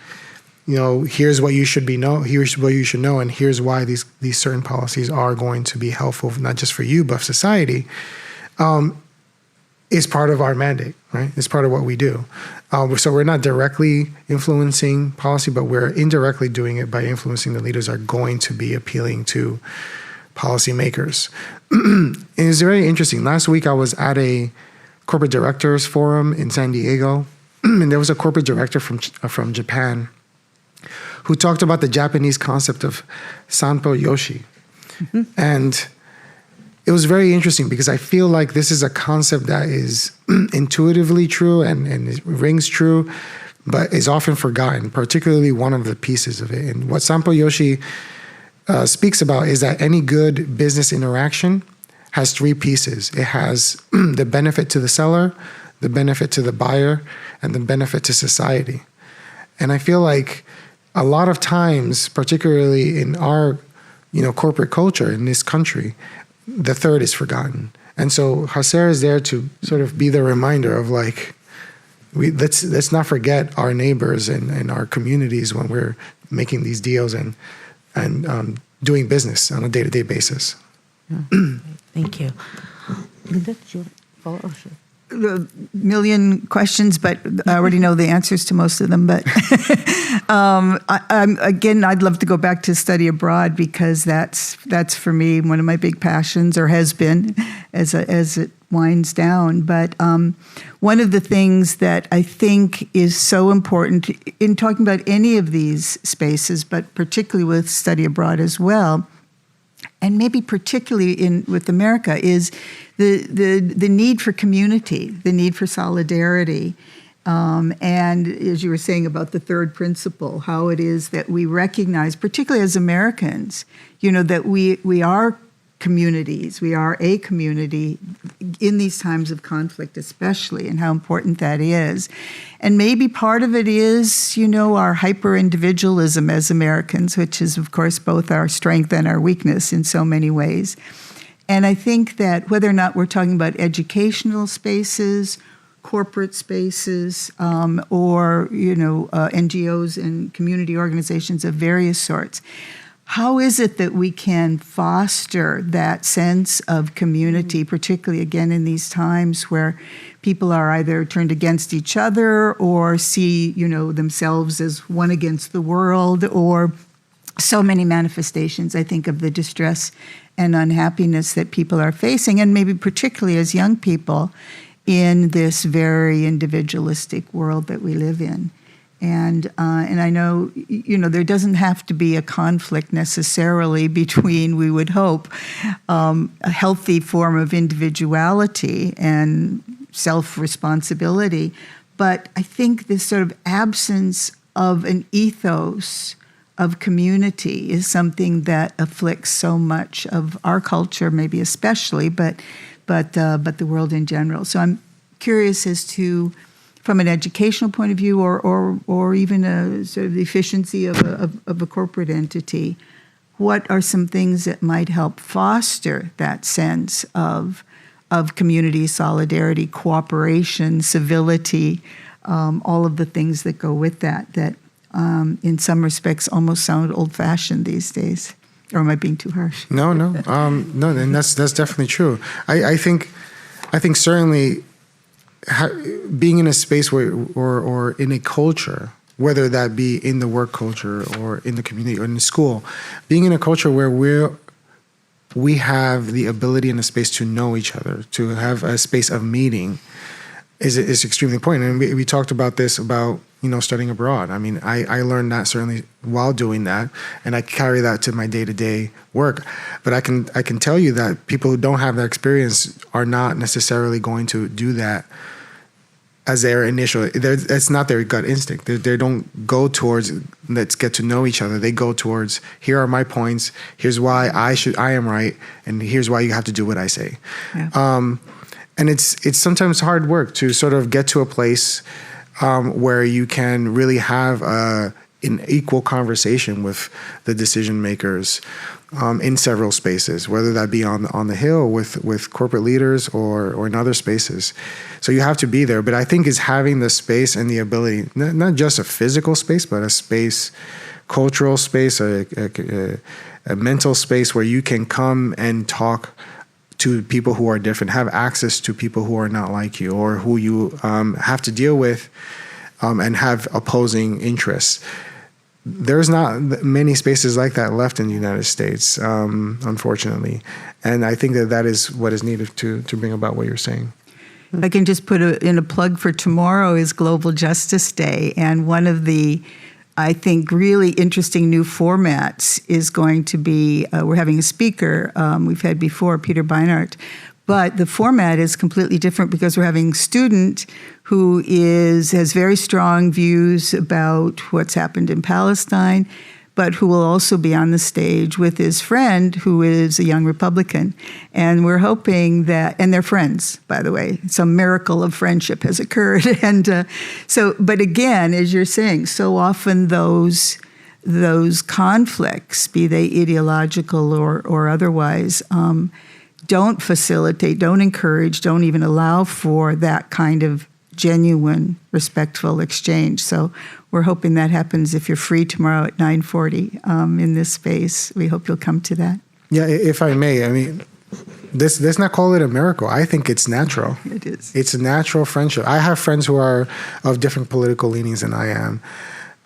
here's what you should here's what you should know, and here's why these certain policies are going to be helpful, not just for you, but society, is part of our mandate, right? It's part of what we do. So we're not directly influencing policy, but we're indirectly doing it by influencing the leaders are going to be appealing to policymakers. And it's very interesting. Last week, I was at a corporate directors forum in San Diego, and there was a corporate director from Japan who talked about the Japanese concept of sanpo yoshi. Mm-hmm. And it was very interesting because I feel like this is a concept that is intuitively true and it rings true, but is often forgotten, particularly one of the pieces of it. And what sanpo yoshi speaks about is that any good business interaction has three pieces. It has the benefit to the seller, the benefit to the buyer, and the benefit to society. And I feel like a lot of times, particularly in our corporate culture in this country, the third is forgotten. And so HACR is there to sort of be the reminder of let's not forget our neighbors and our communities when we're making these deals and doing business on a day-to-day basis. Yeah. Thank you. Linda, did you follow? Oh, sure. A million questions, but I already know the answers to most of them. But I'd love to go back to study abroad because that's for me one of my big passions, or has been, as it winds down. But one of the things that I think is so important in talking about any of these spaces, but particularly with study abroad as well, and maybe particularly with America, is the need for community, the need for solidarity. And as you were saying about the third principle, how it is that we recognize, particularly as Americans, that we are communities, we are a community in these times of conflict especially, and how important that is. And maybe part of it is, our hyper-individualism as Americans, which is, of course, both our strength and our weakness in so many ways. And I think that whether or not we're talking about educational spaces, corporate spaces, or, NGOs and community organizations of various sorts, how is it that we can foster that sense of community, particularly, again, in these times where people are either turned against each other or see, themselves as one against the world, or so many manifestations, I think, of the distress and unhappiness that people are facing, and maybe particularly as young people in this very individualistic world that we live in. And I know, there doesn't have to be a conflict necessarily between, we would hope, a healthy form of individuality and self-responsibility. But I think this sort of absence of an ethos of community is something that afflicts so much of our culture, maybe especially, but the world in general. So I'm curious as to, from an educational point of view, or even a sort of the efficiency of a corporate entity, what are some things that might help foster that sense of community, solidarity, cooperation, civility, all of the things that go with that in some respects almost sound old-fashioned these days? Or am I being too harsh? No, and that's definitely true. I think certainly being in a space or in a culture, whether that be in the work culture or in the community or in the school, being in a culture where we have the ability and a space to know each other, to have a space of meeting, is extremely important. And we talked about this about studying abroad. I mean, I learned that certainly while doing that, and I carry that to my day-to-day work. But I can tell you that people who don't have that experience are not necessarily going to do that as their initial. It's not their gut instinct. They don't go towards let's get to know each other. They go towards, here are my points. Here's why I am right, and here's why you have to do what I say. Yeah. And it's sometimes hard work to sort of get to a place where you can really have an equal conversation with the decision makers. in several spaces, whether that be on the Hill with corporate leaders or in other spaces. So you have to be there. But I think it's having the space and the ability, not just a physical space, but a space, cultural space, a mental space where you can come and talk to people who are different, have access to people who are not like you or who you have to deal with and have opposing interests. There's not many spaces like that left in the United States, unfortunately. And I think that is what is needed to bring about what you're saying. I can just put in a plug for tomorrow is Global Justice Day. And one of the, I think, really interesting new formats is going to be, we're having a speaker we've had before, Peter Beinart. But the format is completely different because we're having a student who has very strong views about what's happened in Palestine, but who will also be on the stage with his friend who is a young Republican. And we're hoping that, and they're friends, by the way, some miracle of friendship has occurred. And but again, as you're saying, so often those conflicts, be they ideological or otherwise, don't facilitate, don't encourage, don't even allow for that kind of genuine, respectful exchange. So we're hoping that happens if you're free tomorrow at 9:40 in this space. We hope you'll come to that. Yeah, if I may, I mean, let's not call it a miracle. I think it's natural. It is. It's a natural friendship. I have friends who are of different political leanings than I am.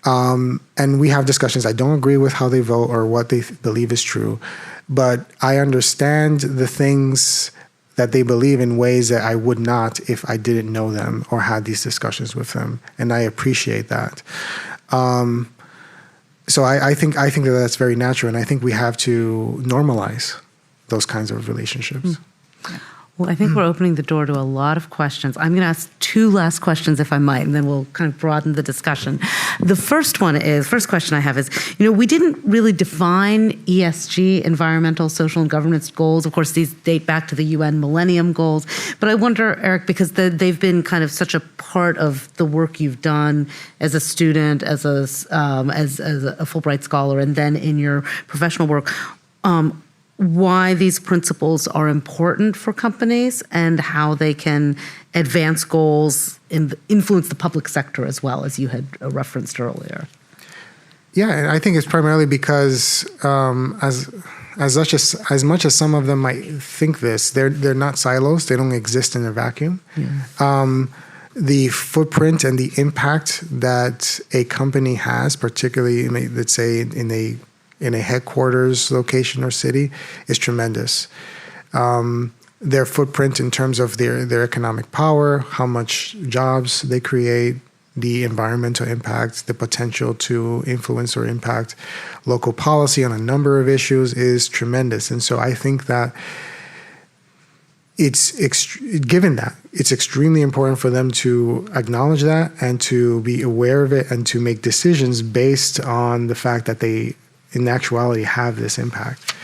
And we have discussions. I don't agree with how they vote or what they believe is true, but I understand the things that they believe in ways that I would not if I didn't know them or had these discussions with them, and I appreciate that. So I think that that's very natural, and I think we have to normalize those kinds of relationships. Well, I think we're opening the door to a lot of questions. I'm going to ask two last questions, if I might, and then we'll kind of broaden the discussion. The first question I have is, we didn't really define ESG, environmental, social, and governance goals. Of course, these date back to the UN Millennium Goals. But I wonder, Eric, because they've been kind of such a part of the work you've done as a student, as a Fulbright scholar, and then in your professional work, why these principles are important for companies and how they can advance goals and influence the public sector as well, as you had referenced earlier. Yeah, and I think it's primarily because as much as some of them might think this, they're not silos. They don't exist in a vacuum. Yeah. The footprint and the impact that a company has, particularly, let's say, in a headquarters location or city, is tremendous. Their footprint in terms of their economic power, how much jobs they create, the environmental impact, the potential to influence or impact local policy on a number of issues is tremendous. And so I think that given that, it's extremely important for them to acknowledge that and to be aware of it and to make decisions based on the fact that they in actuality have this impact.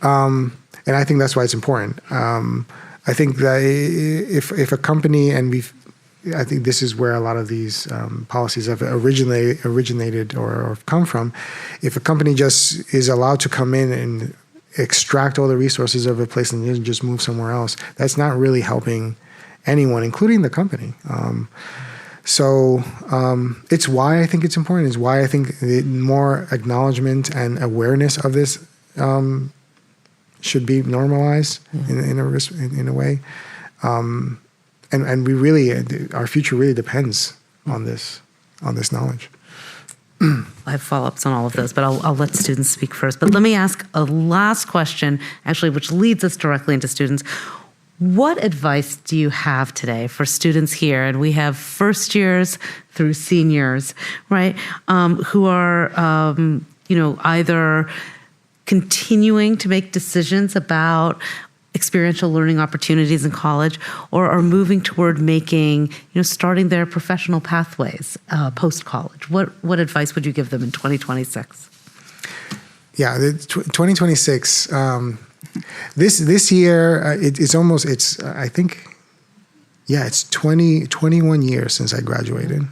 And I think that's why it's important. I think that if a company, I think this is where a lot of these policies have originated or have come from, if a company just is allowed to come in and extract all the resources of a place and just move somewhere else, that's not really helping anyone, including the company. So it's why I think it's important. It's why I think more acknowledgement and awareness of this should be normalized in a way. And we really, our future really depends on this knowledge. I have follow-ups on all of those, but I'll let students speak first. But let me ask a last question, actually, which leads us directly into students. What advice do you have today for students here? And we have first years through seniors, right, who are, either continuing to make decisions about experiential learning opportunities in college, or are moving toward starting their professional pathways post-college. What advice would you give them in 2026? Yeah, 2026. This year, it's 21 years since I graduated.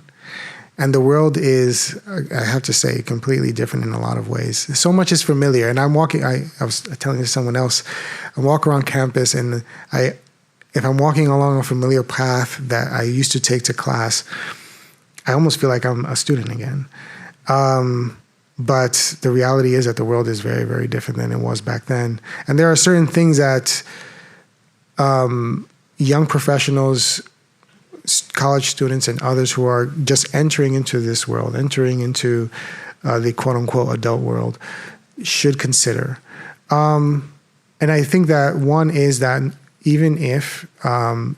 And the world is, I have to say, completely different in a lot of ways. So much is familiar. And I'm walking, I was telling to someone else, I walk around campus and if I'm walking along a familiar path that I used to take to class, I almost feel like I'm a student again. But the reality is that the world is very, very different than it was back then. And there are certain things that young professionals, college students, and others who are just entering into this world, entering into the quote-unquote adult world, should consider. And I think that one is that even if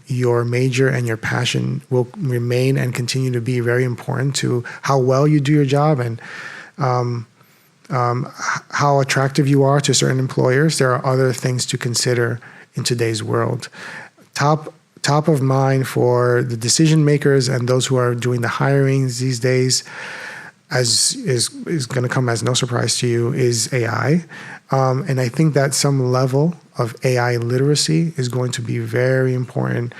your major and your passion will remain and continue to be very important to how well you do your job and how attractive you are to certain employers, there are other things to consider in today's world. Top of mind for the decision makers and those who are doing the hirings these days, as is going to come as no surprise to you, is AI. And I think that some level of AI literacy is going to be very important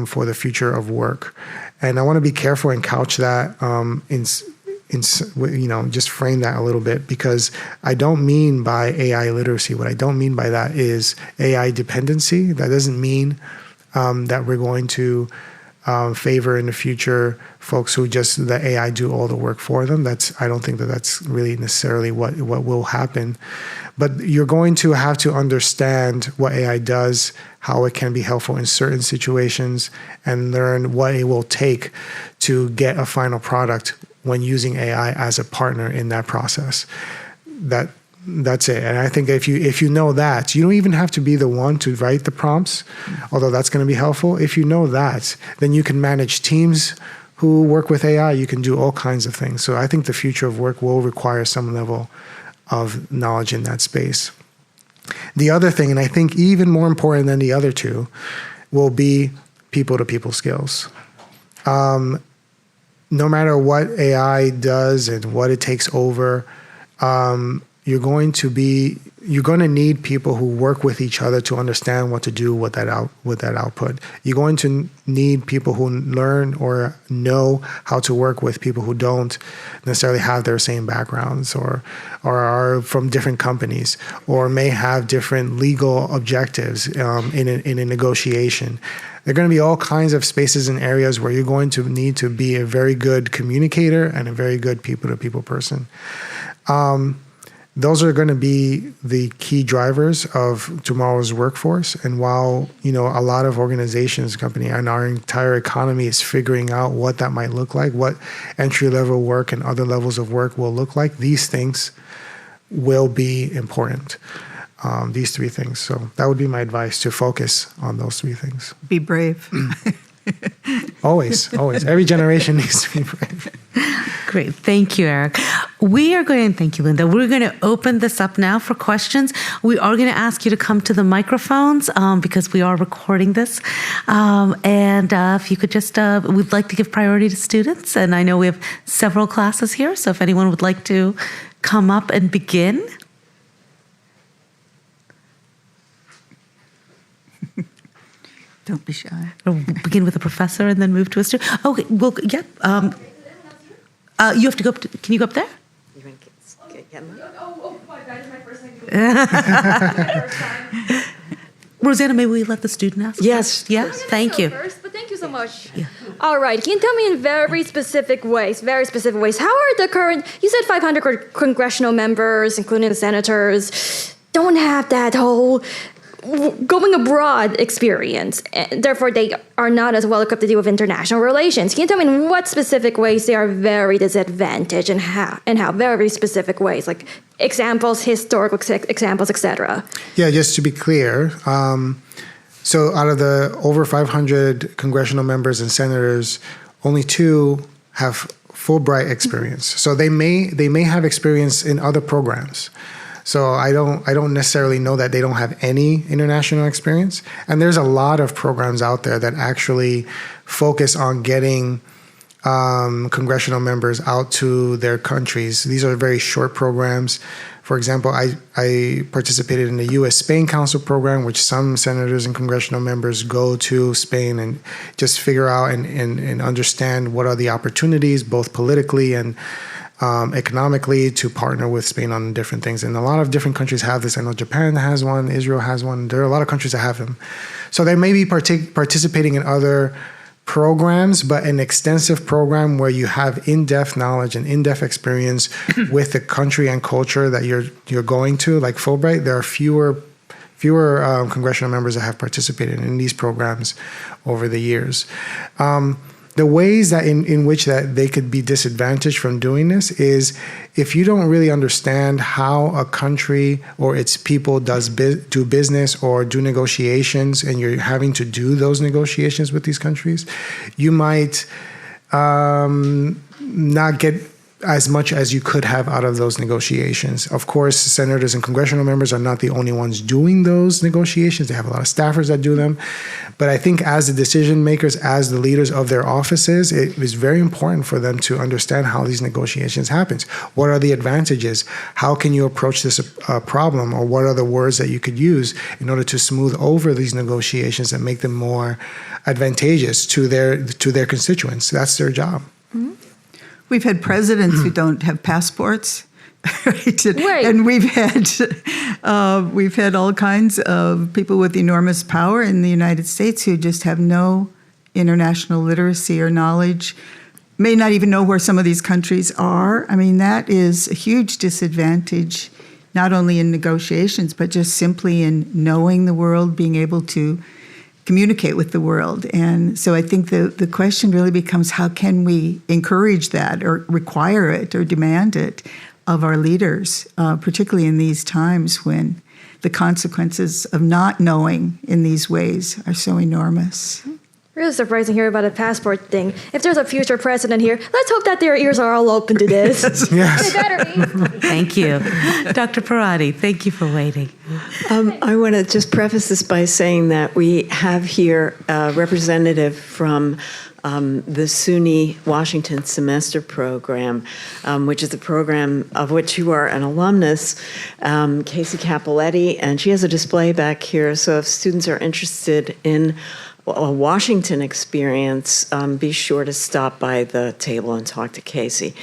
for the future of work. And I want to be careful and couch that just frame that a little bit, because I don't mean by AI literacy, what I don't mean by that is AI dependency. That doesn't mean that we're going to favor in the future folks who just let AI do all the work for them. I don't think that's really necessarily what will happen. But you're going to have to understand what AI does, how it can be helpful in certain situations, and learn what it will take to get a final product when using AI as a partner in that process. That's it. And I think if you know that, you don't even have to be the one to write the prompts, although that's going to be helpful. If you know that, then you can manage teams who work with AI. You can do all kinds of things. So I think the future of work will require some level of knowledge in that space. The other thing, and I think even more important than the other two, will be people-to-people skills. No matter what AI does and what it takes over, you're going to need people who work with each other to understand what to do with that output. You're going to need people who learn or know how to work with people who don't necessarily have their same backgrounds or are from different companies or may have different legal objectives in a negotiation. There are going to be all kinds of spaces and areas where you're going to need to be a very good communicator and a very good people-to-people person. Those are going to be the key drivers of tomorrow's workforce. And while, a lot of organizations, company, and our entire economy is figuring out what that might look like, what entry-level work and other levels of work will look like, these things will be important. These three things. So that would be my advice, to focus on those three things. Be brave. Always. Every generation needs to be brave. Great. Thank you, Eric. Thank you, Linda. We're going to open this up now for questions. We are going to ask you to come to the microphones because we are recording this. And if you could just, we'd like to give priority to students. And I know we have several classes here. So if anyone would like to come up and begin. Don't be shy. We'll begin with a professor and then move to a student. Okay, well, yeah. You have to go up. Can you go up there? That is my first time. Rosanna, may we let the student ask? Yes. Yeah, thank you. First, but thank you so much. Yeah. All right. Can you tell me in very specific ways, how are the current, you said 500 congressional members, including the senators, don't have that whole going abroad experience, and therefore they are not as well equipped to deal with international relations. Can you tell me in what specific ways they are very disadvantaged and how very specific ways, like examples, historical examples, etc.? Yeah, just to be clear, so out of the over 500 congressional members and senators, only 2 have Fulbright experience. So they may have experience in other programs. So I don't necessarily know that they don't have any international experience. And there's a lot of programs out there that actually focus on getting congressional members out to their countries. These are very short programs. For example, I participated in the U.S.-Spain Council program, which some senators and congressional members go to Spain and just figure out and understand what are the opportunities, both politically and economically, to partner with Spain on different things. And a lot of different countries have this. I know Japan has one, Israel has one. There are a lot of countries that have them. So they may be participating in other programs, but an extensive program where you have in-depth knowledge and in-depth experience with the country and culture that you're going to, like Fulbright. There are fewer congressional members that have participated in these programs over the years. The ways that in which that they could be disadvantaged from doing this is if you don't really understand how a country or its people do business or do negotiations, and you're having to do those negotiations with these countries, you might not get as much as you could have out of those negotiations. Of course, senators and congressional members are not the only ones doing those negotiations. They have a lot of staffers that do them. But I think as the decision makers, as the leaders of their offices, it is very important for them to understand how these negotiations happen. What are the advantages? How can you approach this problem? Or what are the words that you could use in order to smooth over these negotiations and make them more advantageous to their constituents? That's their job. Mm-hmm. We've had presidents who don't have passports, right? Right. And we've had all kinds of people with enormous power in the United States who just have no international literacy or knowledge, may not even know where some of these countries are. I mean, that is a huge disadvantage, not only in negotiations, but just simply in knowing the world, being able to communicate with the world. And so I think the question really becomes, how can we encourage that or require it or demand it of our leaders, particularly in these times when the consequences of not knowing in these ways are so enormous. Really surprising here about a passport thing. If there's a future president here, let's hope that their ears are all open to this. Yes. They better be. Thank you. Dr. Parati, thank you for waiting. I want to just preface this by saying that we have here a representative from the SUNY Washington Semester Program, which is a program of which you are an alumnus, Casey Capoletti, and she has a display back here. So if students are interested in a Washington experience, be sure to stop by the table and talk to Casey.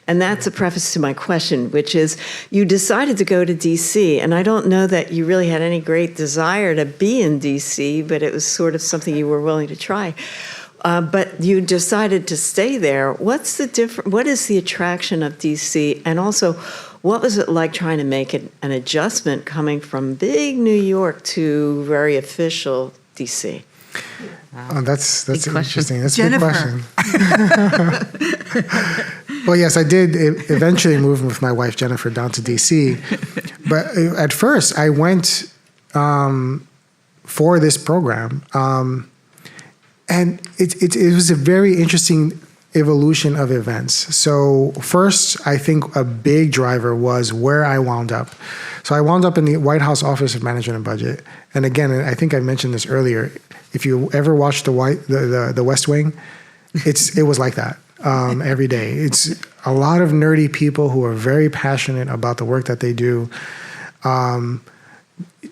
And that's a preface to my question, which is, you decided to go to D.C., and I don't know that you really had any great desire to be in D.C., but it was sort of something you were willing to try. But you decided to stay there. What is the attraction of D.C., and also, what was it like trying to make an adjustment coming from big New York to very official D.C.? Oh, that's Big question. interesting. That's Jennifer. a big question. Well, yes, I did eventually move with my wife, Jennifer, down to D.C. But at first, I went for this program. And it was a very interesting evolution of events. So first, I think a big driver was where I wound up. So I wound up in the White House Office of Management and Budget. And again, I think I mentioned this earlier. If you ever watched the West Wing, it was like that every day. It's a lot of nerdy people who are very passionate about the work that they do,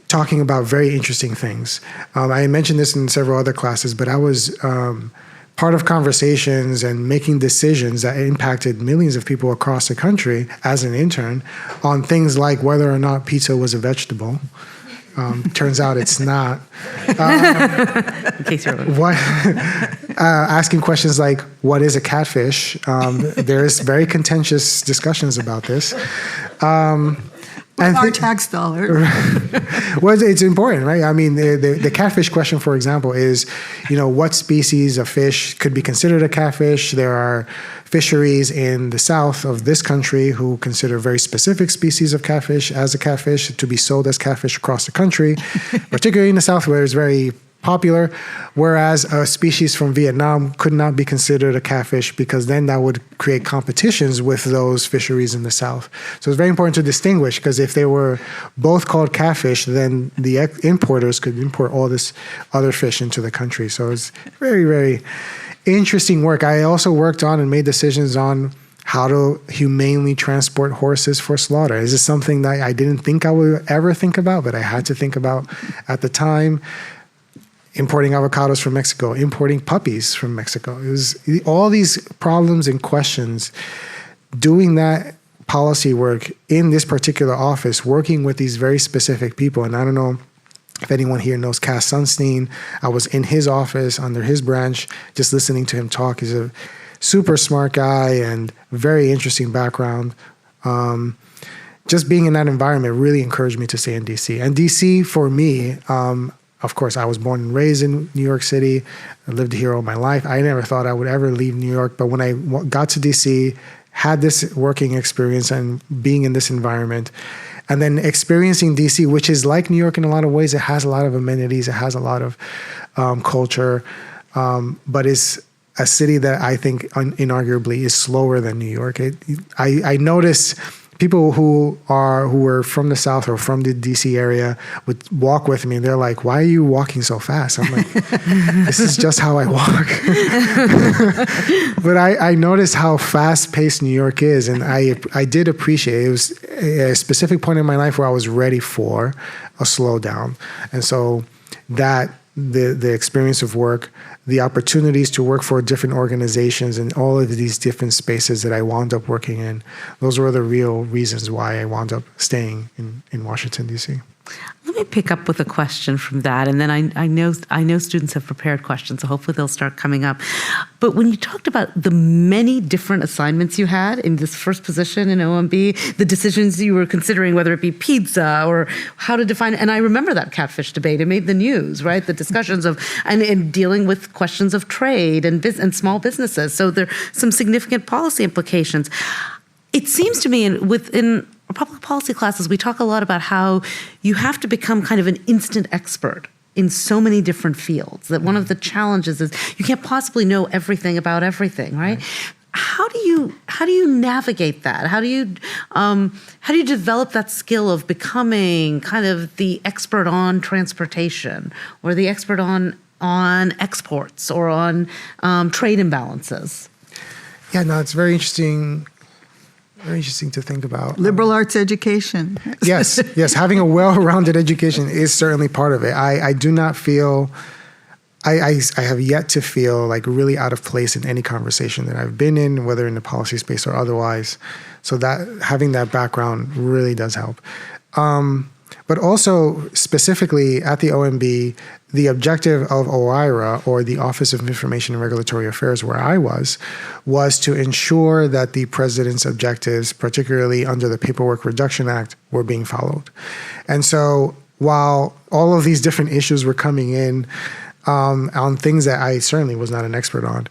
talking about very interesting things. I mentioned this in several other classes, but I was part of conversations and making decisions that impacted millions of people across the country as an intern on things like whether or not pizza was a vegetable. Turns out it's not. In case you're Asking questions like, what is a catfish? There's very contentious discussions about this. Our tax dollar. Well, it's important, right? I mean, the catfish question, for example, is, what species of fish could be considered a catfish? There are fisheries in the south of this country who consider very specific species of catfish as a catfish to be sold as catfish across the country, particularly in the south where it's very popular, whereas a species from Vietnam could not be considered a catfish because then that would create competitions with those fisheries in the south. So it's very important to distinguish, because if they were both called catfish, then the importers could import all this other fish into the country. So it's very, very interesting work. I also worked on and made decisions on how to humanely transport horses for slaughter. Is this something that I didn't think I would ever think about, but I had to think about at the time? Importing avocados from Mexico, importing puppies from Mexico. It was all these problems and questions. Doing that policy work in this particular office, working with these very specific people. And I don't know if anyone here knows Cass Sunstein. I was in his office under his branch, just listening to him talk. He's a super smart guy and very interesting background. Just being in that environment really encouraged me to stay in DC. And DC, for me, of course, I was born and raised in New York City. I lived here all my life. I never thought I would ever leave New York. But when I got to DC, had this working experience and being in this environment, and then experiencing DC, which is like New York in a lot of ways. It has a lot of amenities. It has a lot of culture, but is a city that I think inarguably is slower than New York. I notice people who were from the South or from the DC area would walk with me and they're like, "Why are you walking so fast?" I'm like, "This is just how I walk." But I noticed how fast paced New York is. And I did appreciate it. It was a specific point in my life where I was ready for a slowdown. And so that the experience of work, the opportunities to work for different organizations and all of these different spaces that I wound up working in, those were the real reasons why I wound up staying in Washington, D.C. Let me pick up with a question from that, and then I know students have prepared questions, so hopefully they'll start coming up. But when you talked about the many different assignments you had in this first position in OMB, the decisions you were considering, whether it be pizza or how to define, and I remember that catfish debate. It made the news, right? The discussions of and dealing with questions of trade and small businesses. So there are some significant policy implications. It seems to me within public policy classes, we talk a lot about how you have to become kind of an instant expert in so many different fields, that one of the challenges is you can't possibly know everything about everything, right? How do you navigate that? How do you develop that skill of becoming kind of the expert on transportation or the expert on exports or on trade imbalances? Yeah, no, it's very interesting. Very interesting to think about. Liberal arts education. Yes. Having a well-rounded education is certainly part of it. I do not feel, I have yet to feel like really out of place in any conversation that I've been in, whether in the policy space or otherwise. So that having that background really does help. But also specifically at the OMB, the objective of OIRA, or the Office of Information and Regulatory Affairs, where I was to ensure that the president's objectives, particularly under the Paperwork Reduction Act, were being followed. And so while all of these different issues were coming in on things that I certainly was not an expert on,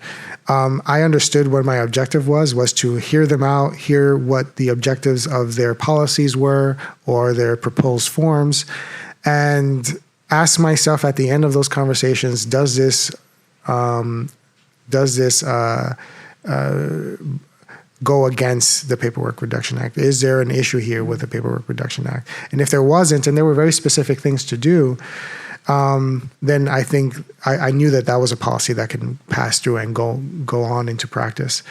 I understood what my objective was to hear them out, hear what the objectives of their policies were or their proposed forms, and ask myself at the end of those conversations, does this go against the Paperwork Reduction Act? Is there an issue here with the Paperwork Reduction Act? And if there wasn't, and there were very specific things to do, then I think I knew that was a policy that could pass through and go on into practice.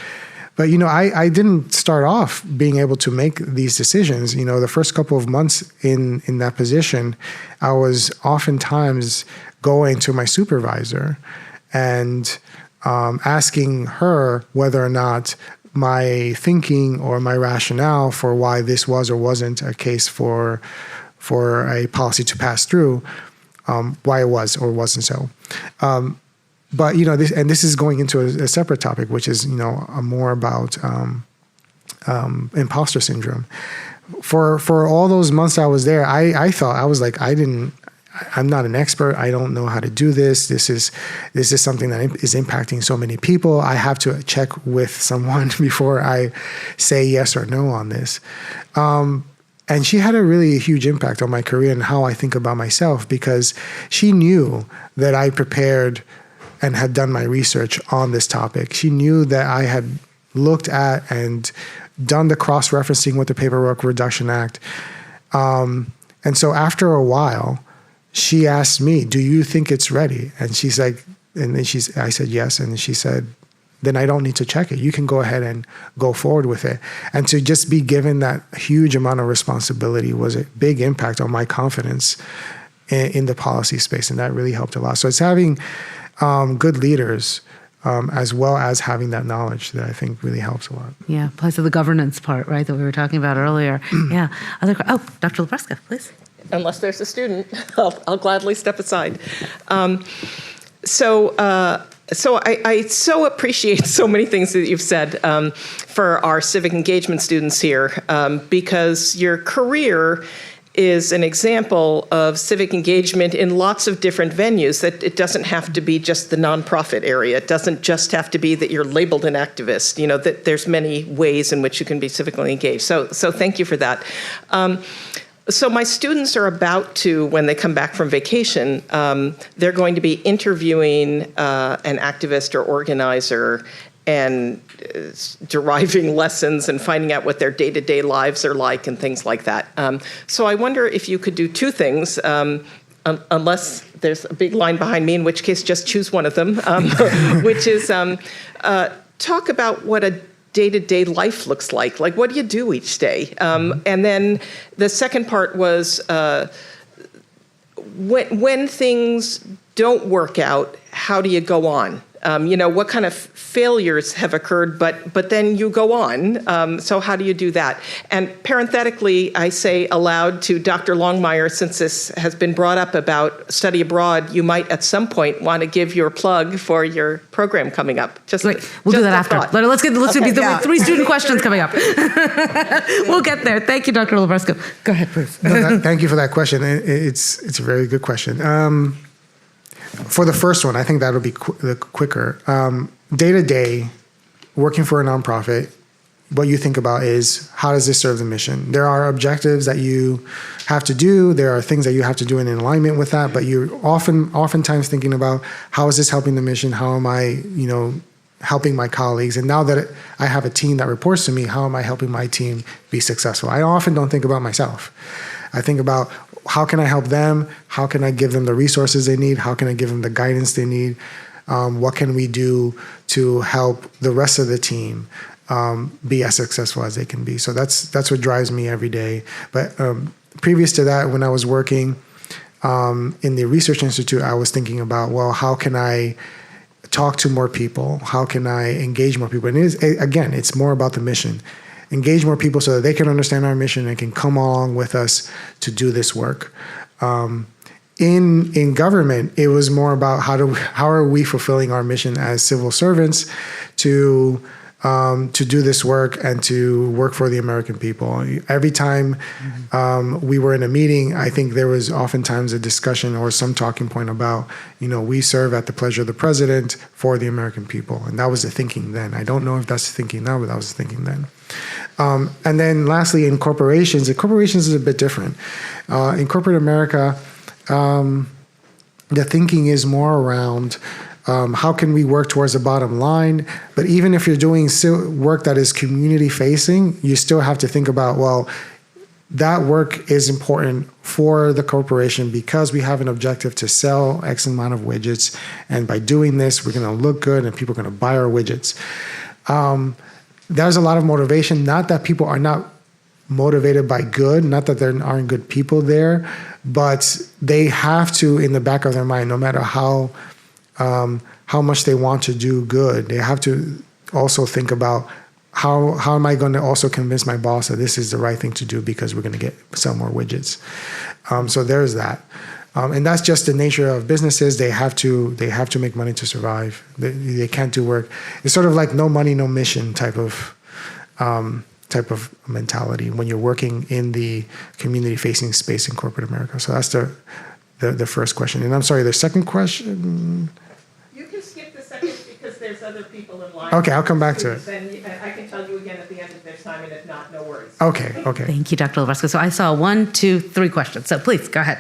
But, I didn't start off being able to make these decisions. The first couple of months in that position, I was oftentimes going to my supervisor and asking her whether or not my thinking or my rationale for why this was or wasn't a case for a policy to pass through, why it was or wasn't so. But this is going into a separate topic, which is more about imposter syndrome. For all those months I was there, I thought, I was like, I'm not an expert. I don't know how to do this. This is something that is impacting so many people. I have to check with someone before I say yes or no on this. And she had a really huge impact on my career and how I think about myself, because she knew that I prepared and had done my research on this topic. She knew that I had looked at and done the cross-referencing with the Paperwork Reduction Act. And so after a while, she asked me, "Do you think it's ready?" And she's like, I said yes. And she said, then I don't need to check it. You can go ahead and go forward with it. And to just be given that huge amount of responsibility was a big impact on my confidence in the policy space, and that really helped a lot. So it's having good leaders as well as having that knowledge that I think really helps a lot. Yeah, plus of the governance part, right, that we were talking about earlier. Yeah. Dr. Lebreska, please. Unless there's a student, I'll gladly step aside. So I so appreciate so many things that you've said for our civic engagement students here, because your career is an example of civic engagement in lots of different venues, that it doesn't have to be just the nonprofit area. It doesn't just have to be that you're labeled an activist, that there's many ways in which you can be civically engaged. So thank you for that. So my students are about to, when they come back from vacation, they're going to be interviewing an activist or organizer and deriving lessons and finding out what their day-to-day lives are like and things like that. So I wonder if you could do two things, unless there's a big line behind me, in which case just choose one of them, which is talk about what a day-to-day life looks like. Like, what do you do each day? And then the second part was when things don't work out, how do you go on? What kind of failures have occurred, but then you go on. So how do you do that? And parenthetically, I say aloud to Dr. Longmire, since this has been brought up about study abroad, you might at some point want to give your plug for your program coming up. Great. We'll do that after. Let's do 3 student questions coming up. We'll get there. Thank you, Dr. Lebreska. Go ahead, please. Thank you for that question. It's a very good question. For the first one, I think that'll be quicker. Day to day, working for a nonprofit, what you think about is, how does this serve the mission? There are objectives that you have to do. There are things that you have to do in alignment with that. But you're oftentimes thinking about, how is this helping the mission? How am I, helping my colleagues? And now that I have a team that reports to me, how am I helping my team be successful? I often don't think about myself. I think about, how can I help them? How can I give them the resources they need? How can I give them the guidance they need? What can we do to help the rest of the team be as successful as they can be? So that's what drives me every day. But previous to that, when I was working in the research institute, I was thinking about, well, how can I talk to more people? How can I engage more people? And it's more about the mission. Engage more people so that they can understand our mission and can come along with us to do this work. In government, it was more about how are we fulfilling our mission as civil servants to do this work and to work for the American people. Every time we were in a meeting, I think there was oftentimes a discussion or some talking point about, we serve at the pleasure of the president for the American people. And that was the thinking then. I don't know if that's the thinking now, but that was the thinking then. And then lastly, in corporations, is a bit different. In corporate America, the thinking is more around how can we work towards the bottom line. But even if you're doing work that is community facing, you still have to think about, well, that work is important for the corporation because we have an objective to sell X amount of widgets. And by doing this, we're going to look good and people are going to buy our widgets. There's a lot of motivation, not that people are not motivated by good, not that there aren't good people there, but they have to, in the back of their mind, no matter how much they want to do good, they have to also think about how am I going to also convince my boss that this is the right thing to do because we're going to sell more widgets. So there's that. And that's just the nature of businesses. They have to make money to survive. They can't do work. It's sort of like no money, no mission type of mentality when you're working in the community-facing space in corporate America. So that's the first question. And I'm sorry, the second question. You can skip the second because there's other people in line. Okay, I'll come back to it. And I can tell you again at the end if there's time, and if not, no worries. Okay. Thank you, Dr. Lebreska. So I saw 1, 2, 3 questions. So please, go ahead.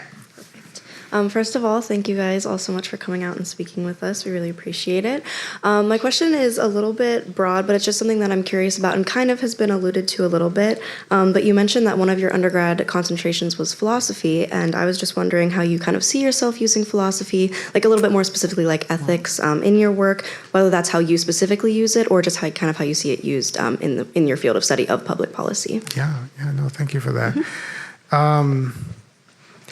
First of all, thank you guys all so much for coming out and speaking with us. We really appreciate it. My question is a little bit broad, but it's just something that I'm curious about and kind of has been alluded to a little bit. But you mentioned that one of your undergrad concentrations was philosophy, and I was just wondering how you kind of see yourself using philosophy, like a little bit more specifically like ethics in your work, whether that's how you specifically use it or just how you see it used in your field of study of public policy. Yeah, no, thank you for that.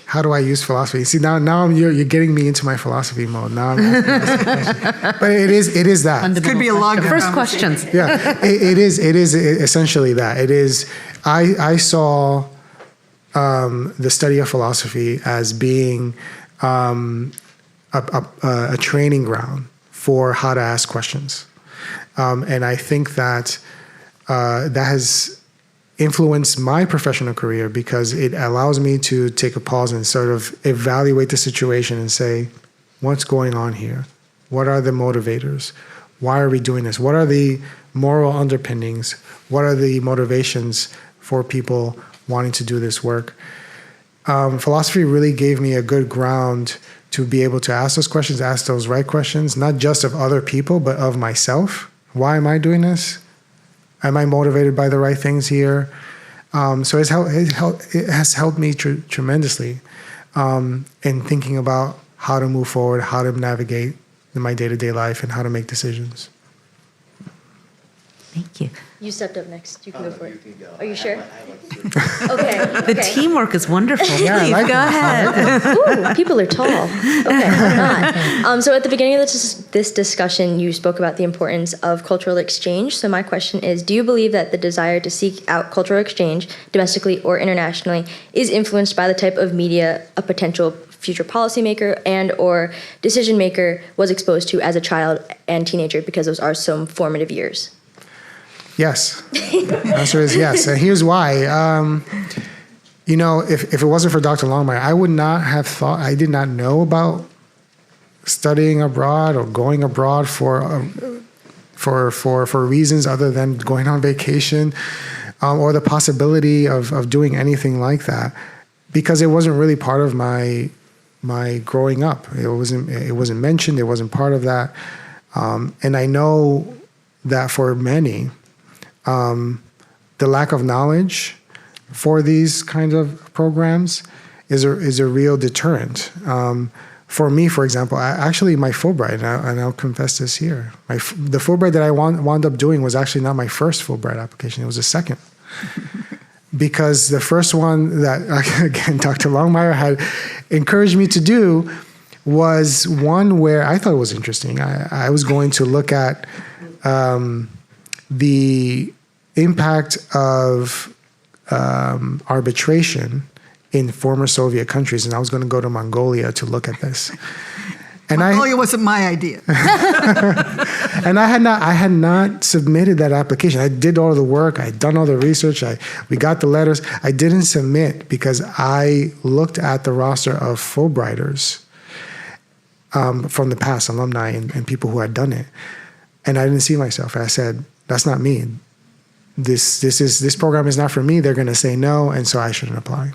How do I use philosophy? See, now you're getting me into my philosophy mode. Now I'm asking this question. But it is that. Could be a long First questions. Yeah, it is essentially that. It is. I saw the study of philosophy as being a training ground for how to ask questions, and I think that that has influenced my professional career because it allows me to take a pause and sort of evaluate the situation and say, what's going on here? What are the motivators? Why are we doing this? What are the moral underpinnings? What are the motivations for people wanting to do this work? Philosophy really gave me a good ground to be able to ask those questions, ask those right questions, not just of other people, but of myself. Why am I doing this? Am I motivated by the right things here? So it has helped me tremendously in thinking about how to move forward, how to navigate in my day-to-day life, and how to make decisions. Thank you. You stepped up next. You can go for it. You can go. Are you sure? I like to. Okay. The teamwork is wonderful. Yeah, I like Go ahead. Ooh, people are tall. Okay, I'm not. So at the beginning of this discussion, you spoke about the importance of cultural exchange. So my question is, do you believe that the desire to seek out cultural exchange, domestically or internationally, is influenced by the type of media a potential future policymaker and or decision maker was exposed to as a child and teenager, because those are some formative years? Yes. The answer is yes. And here's why. If it wasn't for Dr. Longmire, I would not have thought, I did not know about studying abroad or going abroad for reasons other than going on vacation, or the possibility of doing anything like that, because it wasn't really part of my growing up. It wasn't mentioned. It wasn't part of that. And I know that for many, the lack of knowledge for these kinds of programs is a real deterrent. For me, for example, my Fulbright, and I'll confess this here, the Fulbright that I wound up doing was actually not my first Fulbright application. It was the second. Because the first one that, again, Dr. Longmire had encouraged me to do was one where I thought it was interesting. I was going to look at the impact of arbitration in former Soviet countries, and I was going to go to Mongolia to look at this. And Mongolia wasn't my idea. And I had not submitted that application. I did all the work. I had done all the research. We got the letters. I didn't submit because I looked at the roster of Fulbrighters from the past, alumni and people who had done it, and I didn't see myself. I said, "That's not me. This program is not for me. They're going to say no, and so I shouldn't apply."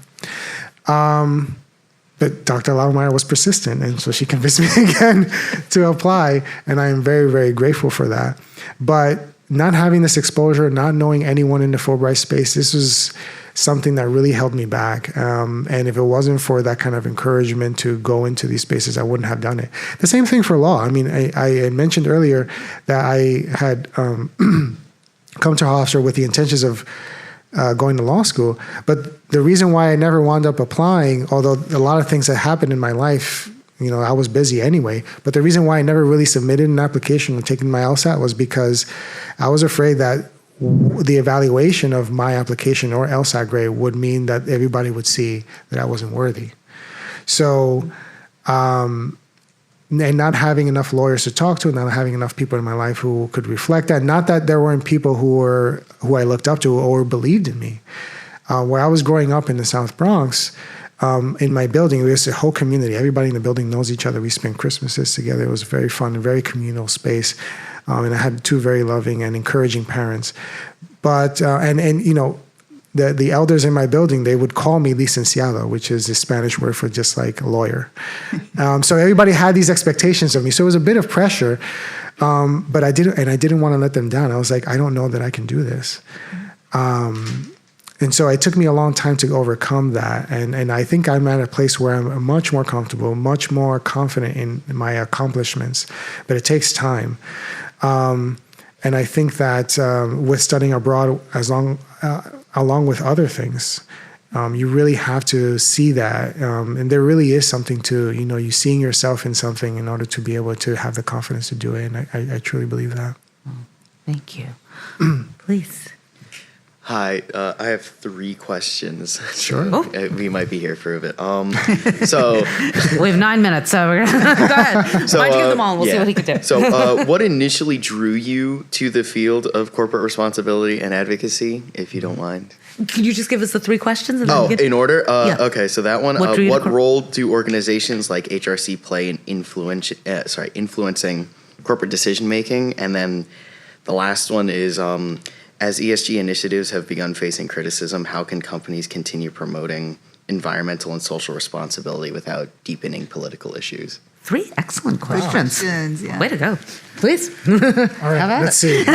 But Dr. Longmire was persistent, and so she convinced me again to apply, and I am very, very grateful for that. But not having this exposure, not knowing anyone in the Fulbright space, this was something that really held me back. And if it wasn't for that kind of encouragement to go into these spaces, I wouldn't have done it. The same thing for law. I mean, I had mentioned earlier that I had come to Hofstra with the intentions of going to law school. But the reason why I never wound up applying, although a lot of things that happened in my life, I was busy anyway, but the reason why I never really submitted an application or taken my LSAT was because I was afraid that the evaluation of my application or LSAT grade would mean that everybody would see that I wasn't worthy. So, and not having enough lawyers to talk to, not having enough people in my life who could reflect that. Not that there weren't people who I looked up to or believed in me. Where I was growing up in the South Bronx, in my building, there was a whole community. Everybody in the building knows each other. We spent Christmases together. It was very fun, a very communal space. And I had two very loving and encouraging parents. But the elders in my building, they would call me licenciado, which is the Spanish word for just like a lawyer. So everybody had these expectations of me. So it was a bit of pressure, but I didn't want to let them down. I was like, I don't know that I can do this. And so it took me a long time to overcome that. And I think I'm at a place where I'm much more comfortable, much more confident in my accomplishments, but it takes time. And I think that with studying abroad, along with other things, you really have to see that. And there really is something to, you seeing yourself in something in order to be able to have the confidence to do it. And I truly believe that. Thank you. Please. Hi, I have 3 questions. Sure. We might be here for a bit. So We have 9 minutes, so we're gonna go ahead. So, Why don't you give them all and we'll see what he can do. So, what initially drew you to the field of corporate responsibility and advocacy, if you don't mind? Could you just give us the 3 questions? And then Oh, we can- in order? Yeah. Okay, so that one. What drew you to What corp- role do organizations like HRC play in influencing corporate decision making? And then the last one is, as ESG initiatives have begun facing criticism, how can companies continue promoting environmental and social responsibility without deepening political issues? 3 excellent questions. Yeah. Way to go. Please. All right, let's see.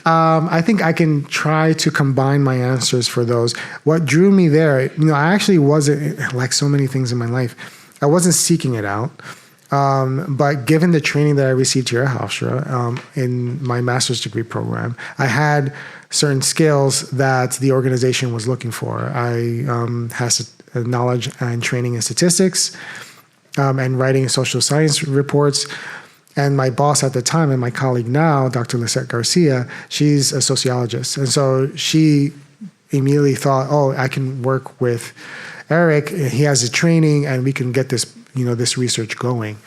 I think I can try to combine my answers for those. What drew me there, I actually wasn't, like so many things in my life, I wasn't seeking it out. But given the training that I received here at Hofstra in my master's degree program, I had certain skills that the organization was looking for. I had knowledge and training in statistics and writing social science reports. And my boss at the time and my colleague now, Dr. Lisette Garcia, she's a sociologist. And so she immediately thought, oh, I can work with Eric. He has the training and we can get this this research going.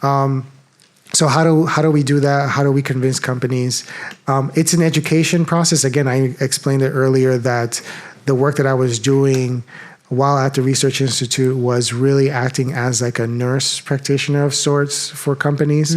So how do we do that? How do we convince companies? It's an education process. Again, I explained it earlier that the work that I was doing while at the Research Institute was really acting as like a nurse practitioner of sorts for companies,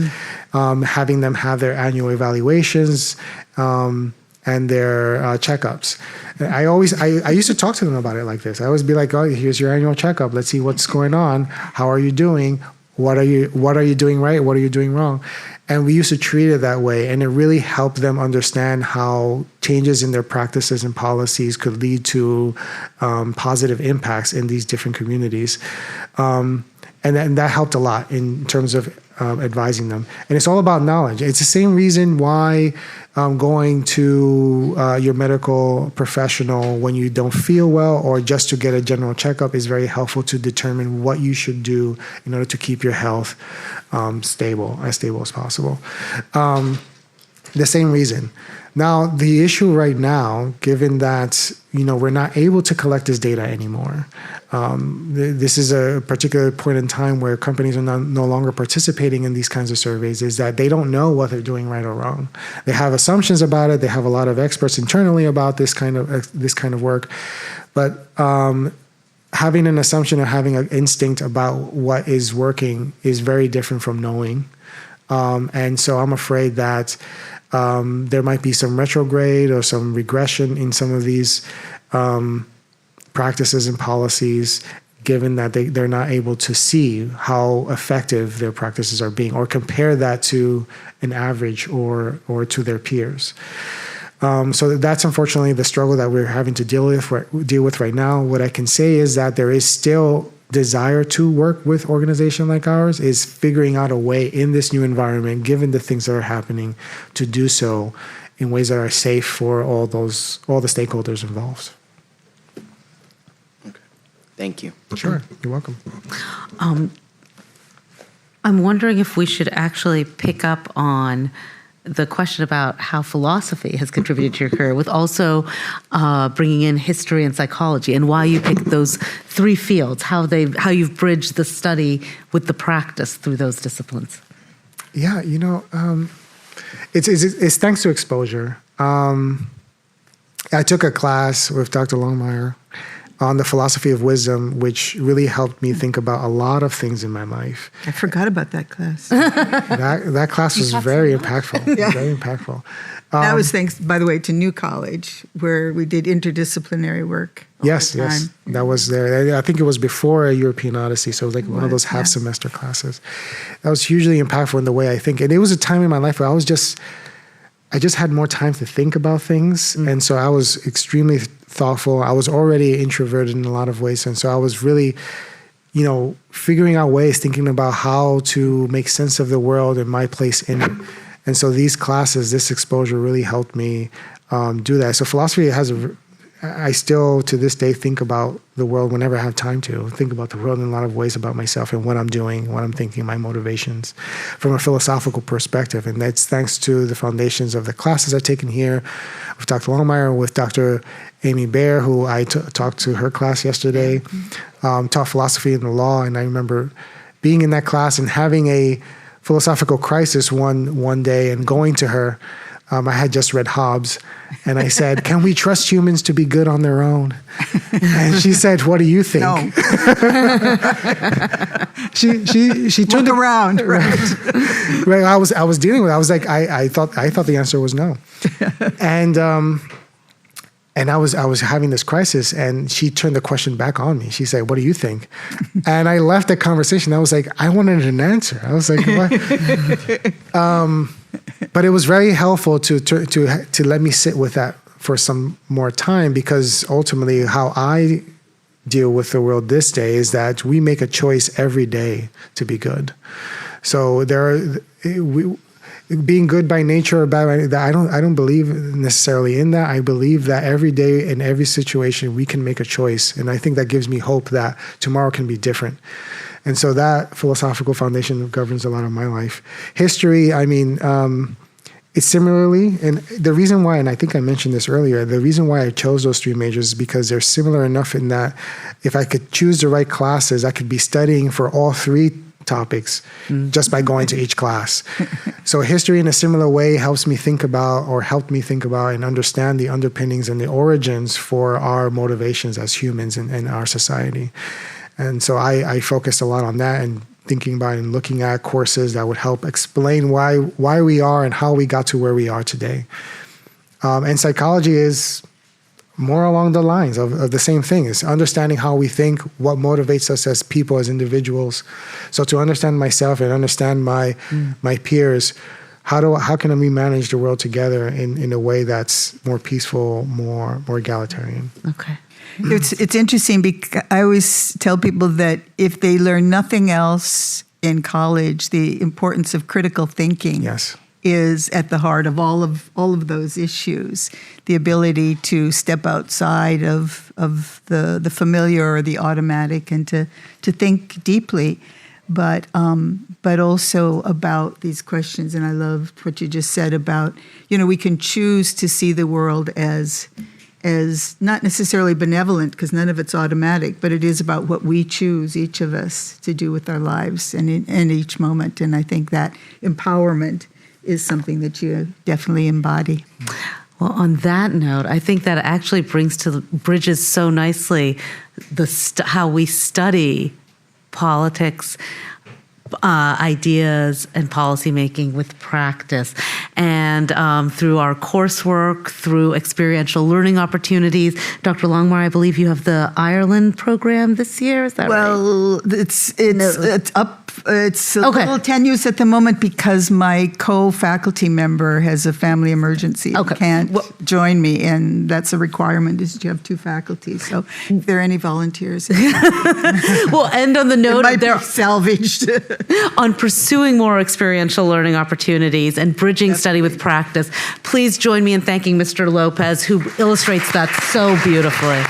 having them have their annual evaluations and their checkups. I used to talk to them about it like this. I always be like, oh, here's your annual checkup. Let's see what's going on. How are you doing? What are you doing right? What are you doing wrong? And we used to treat it that way. And it really helped them understand how changes in their practices and policies could lead to positive impacts in these different communities. And that helped a lot in terms of advising them. And it's all about knowledge. It's the same reason why going to your medical professional when you don't feel well or just to get a general checkup is very helpful to determine what you should do in order to keep your health as stable as possible. The same reason. Now, the issue right now, given that we're not able to collect this data anymore, this is a particular point in time where companies are no longer participating in these kinds of surveys, is that they don't know what they're doing right or wrong. They have assumptions about it. They have a lot of experts internally about this kind of work, but having an assumption or having an instinct about what is working is very different from knowing. And so I'm afraid that there might be some retrograde or some regression in some of these practices and policies, given that they're not able to see how effective their practices are being or compare that to an average or to their peers. So that's unfortunately the struggle that we're having to deal with right now. What I can say is that there is still desire to work with organizations like ours, is figuring out a way in this new environment, given the things that are happening, to do so in ways that are safe for all the stakeholders involved. Okay. Thank you. Sure, you're welcome. I'm wondering if we should actually pick up on the question about how philosophy has contributed to your career, with also bringing in history and psychology, and why you picked those 3 fields, how you've bridged the study with the practice through those disciplines. Yeah, it's thanks to exposure. I took a class with Dr. Longmire on the philosophy of wisdom, which really helped me think about a lot of things in my life. I forgot about that class. That class was very impactful. Yeah. Very impactful. That was thanks, by the way, to New College, where we did interdisciplinary work. all Yes, the yes, time. that was there. I think it was before a European Odyssey, so it was like one of those was, half yeah. semester classes. That was hugely impactful in the way I think. And it was a time in my life where I just had more time to think about things. And so I was extremely thoughtful. I was already introverted in a lot of ways. And so I was really, figuring out ways, thinking about how to make sense of the world and my place in it. And so these classes, this exposure really helped me do that. So philosophy I still to this day think about the world whenever I have time to think about the world in a lot of ways about myself and what I'm doing, what I'm thinking, my motivations from a philosophical perspective. And that's thanks to the foundations of the classes I've taken here with Dr. Longmire, with Dr. Amy Baer, who I talked to her class yesterday, taught philosophy and the law. And I remember being in that class and having a philosophical crisis one day and going to her. I had just read Hobbes, and I said, "Can we trust humans to be good on their own?" And she said, "What do you think?" No. she turned Look around, right? Right. I was dealing with it. I was like, I thought the answer was no, and I was having this crisis, and she turned the question back on me. She said, "What do you think?" And I left the conversation. I was like, I wanted an answer. I was like, what? But it was very helpful to let me sit with that for some more time, because ultimately how I deal with the world this day is that we make a choice every day to be good. So being good by nature or bad, I don't believe necessarily in that. I believe that every day in every situation we can make a choice, and I think that gives me hope that tomorrow can be different. And so that philosophical foundation governs a lot of my life. History, it's similarly, and the reason why, and I think I mentioned this earlier, the reason why I chose those three majors is because they're similar enough in that if I could choose the right classes, I could be studying for all three topics just by going to each class. So history in a similar way helped me think about and understand the underpinnings and the origins for our motivations as humans in our society. And so I focused a lot on that and thinking about and looking at courses that would help explain why we are and how we got to where we are today. And psychology is more along the lines of the same thing. It's understanding how we think, what motivates us as people, as individuals. So to understand myself and understand my peers, how can we manage the world together in a way that's more peaceful, more egalitarian? Okay. It's interesting because I always tell people that if they learn nothing else in college, the importance of critical thinking Yes. is at the heart of all of those issues. The ability to step outside of the familiar or the automatic and to think deeply, but also about these questions. And I loved what you just said about, we can choose to see the world as not necessarily benevolent, because none of it's automatic, but it is about what we choose, each of us, to do with our lives and in each moment. And I think that empowerment is something that you definitely embody. Well, on that note, I think that actually bridges so nicely how we study politics, ideas and policymaking with practice. And through our coursework, through experiential learning opportunities. Dr. Longmire, I believe you have the Ireland program this year, is that right? Well, it's up. It's a little tenuous at the moment because my co-faculty member has a family emergency and can't join me, and that's a requirement is you have two faculty. So if there are any volunteers. We'll end on the note might be salvaged. on pursuing more experiential learning opportunities and bridging study with practice. Please join me in thanking Mr. Lopez, who illustrates that so beautifully.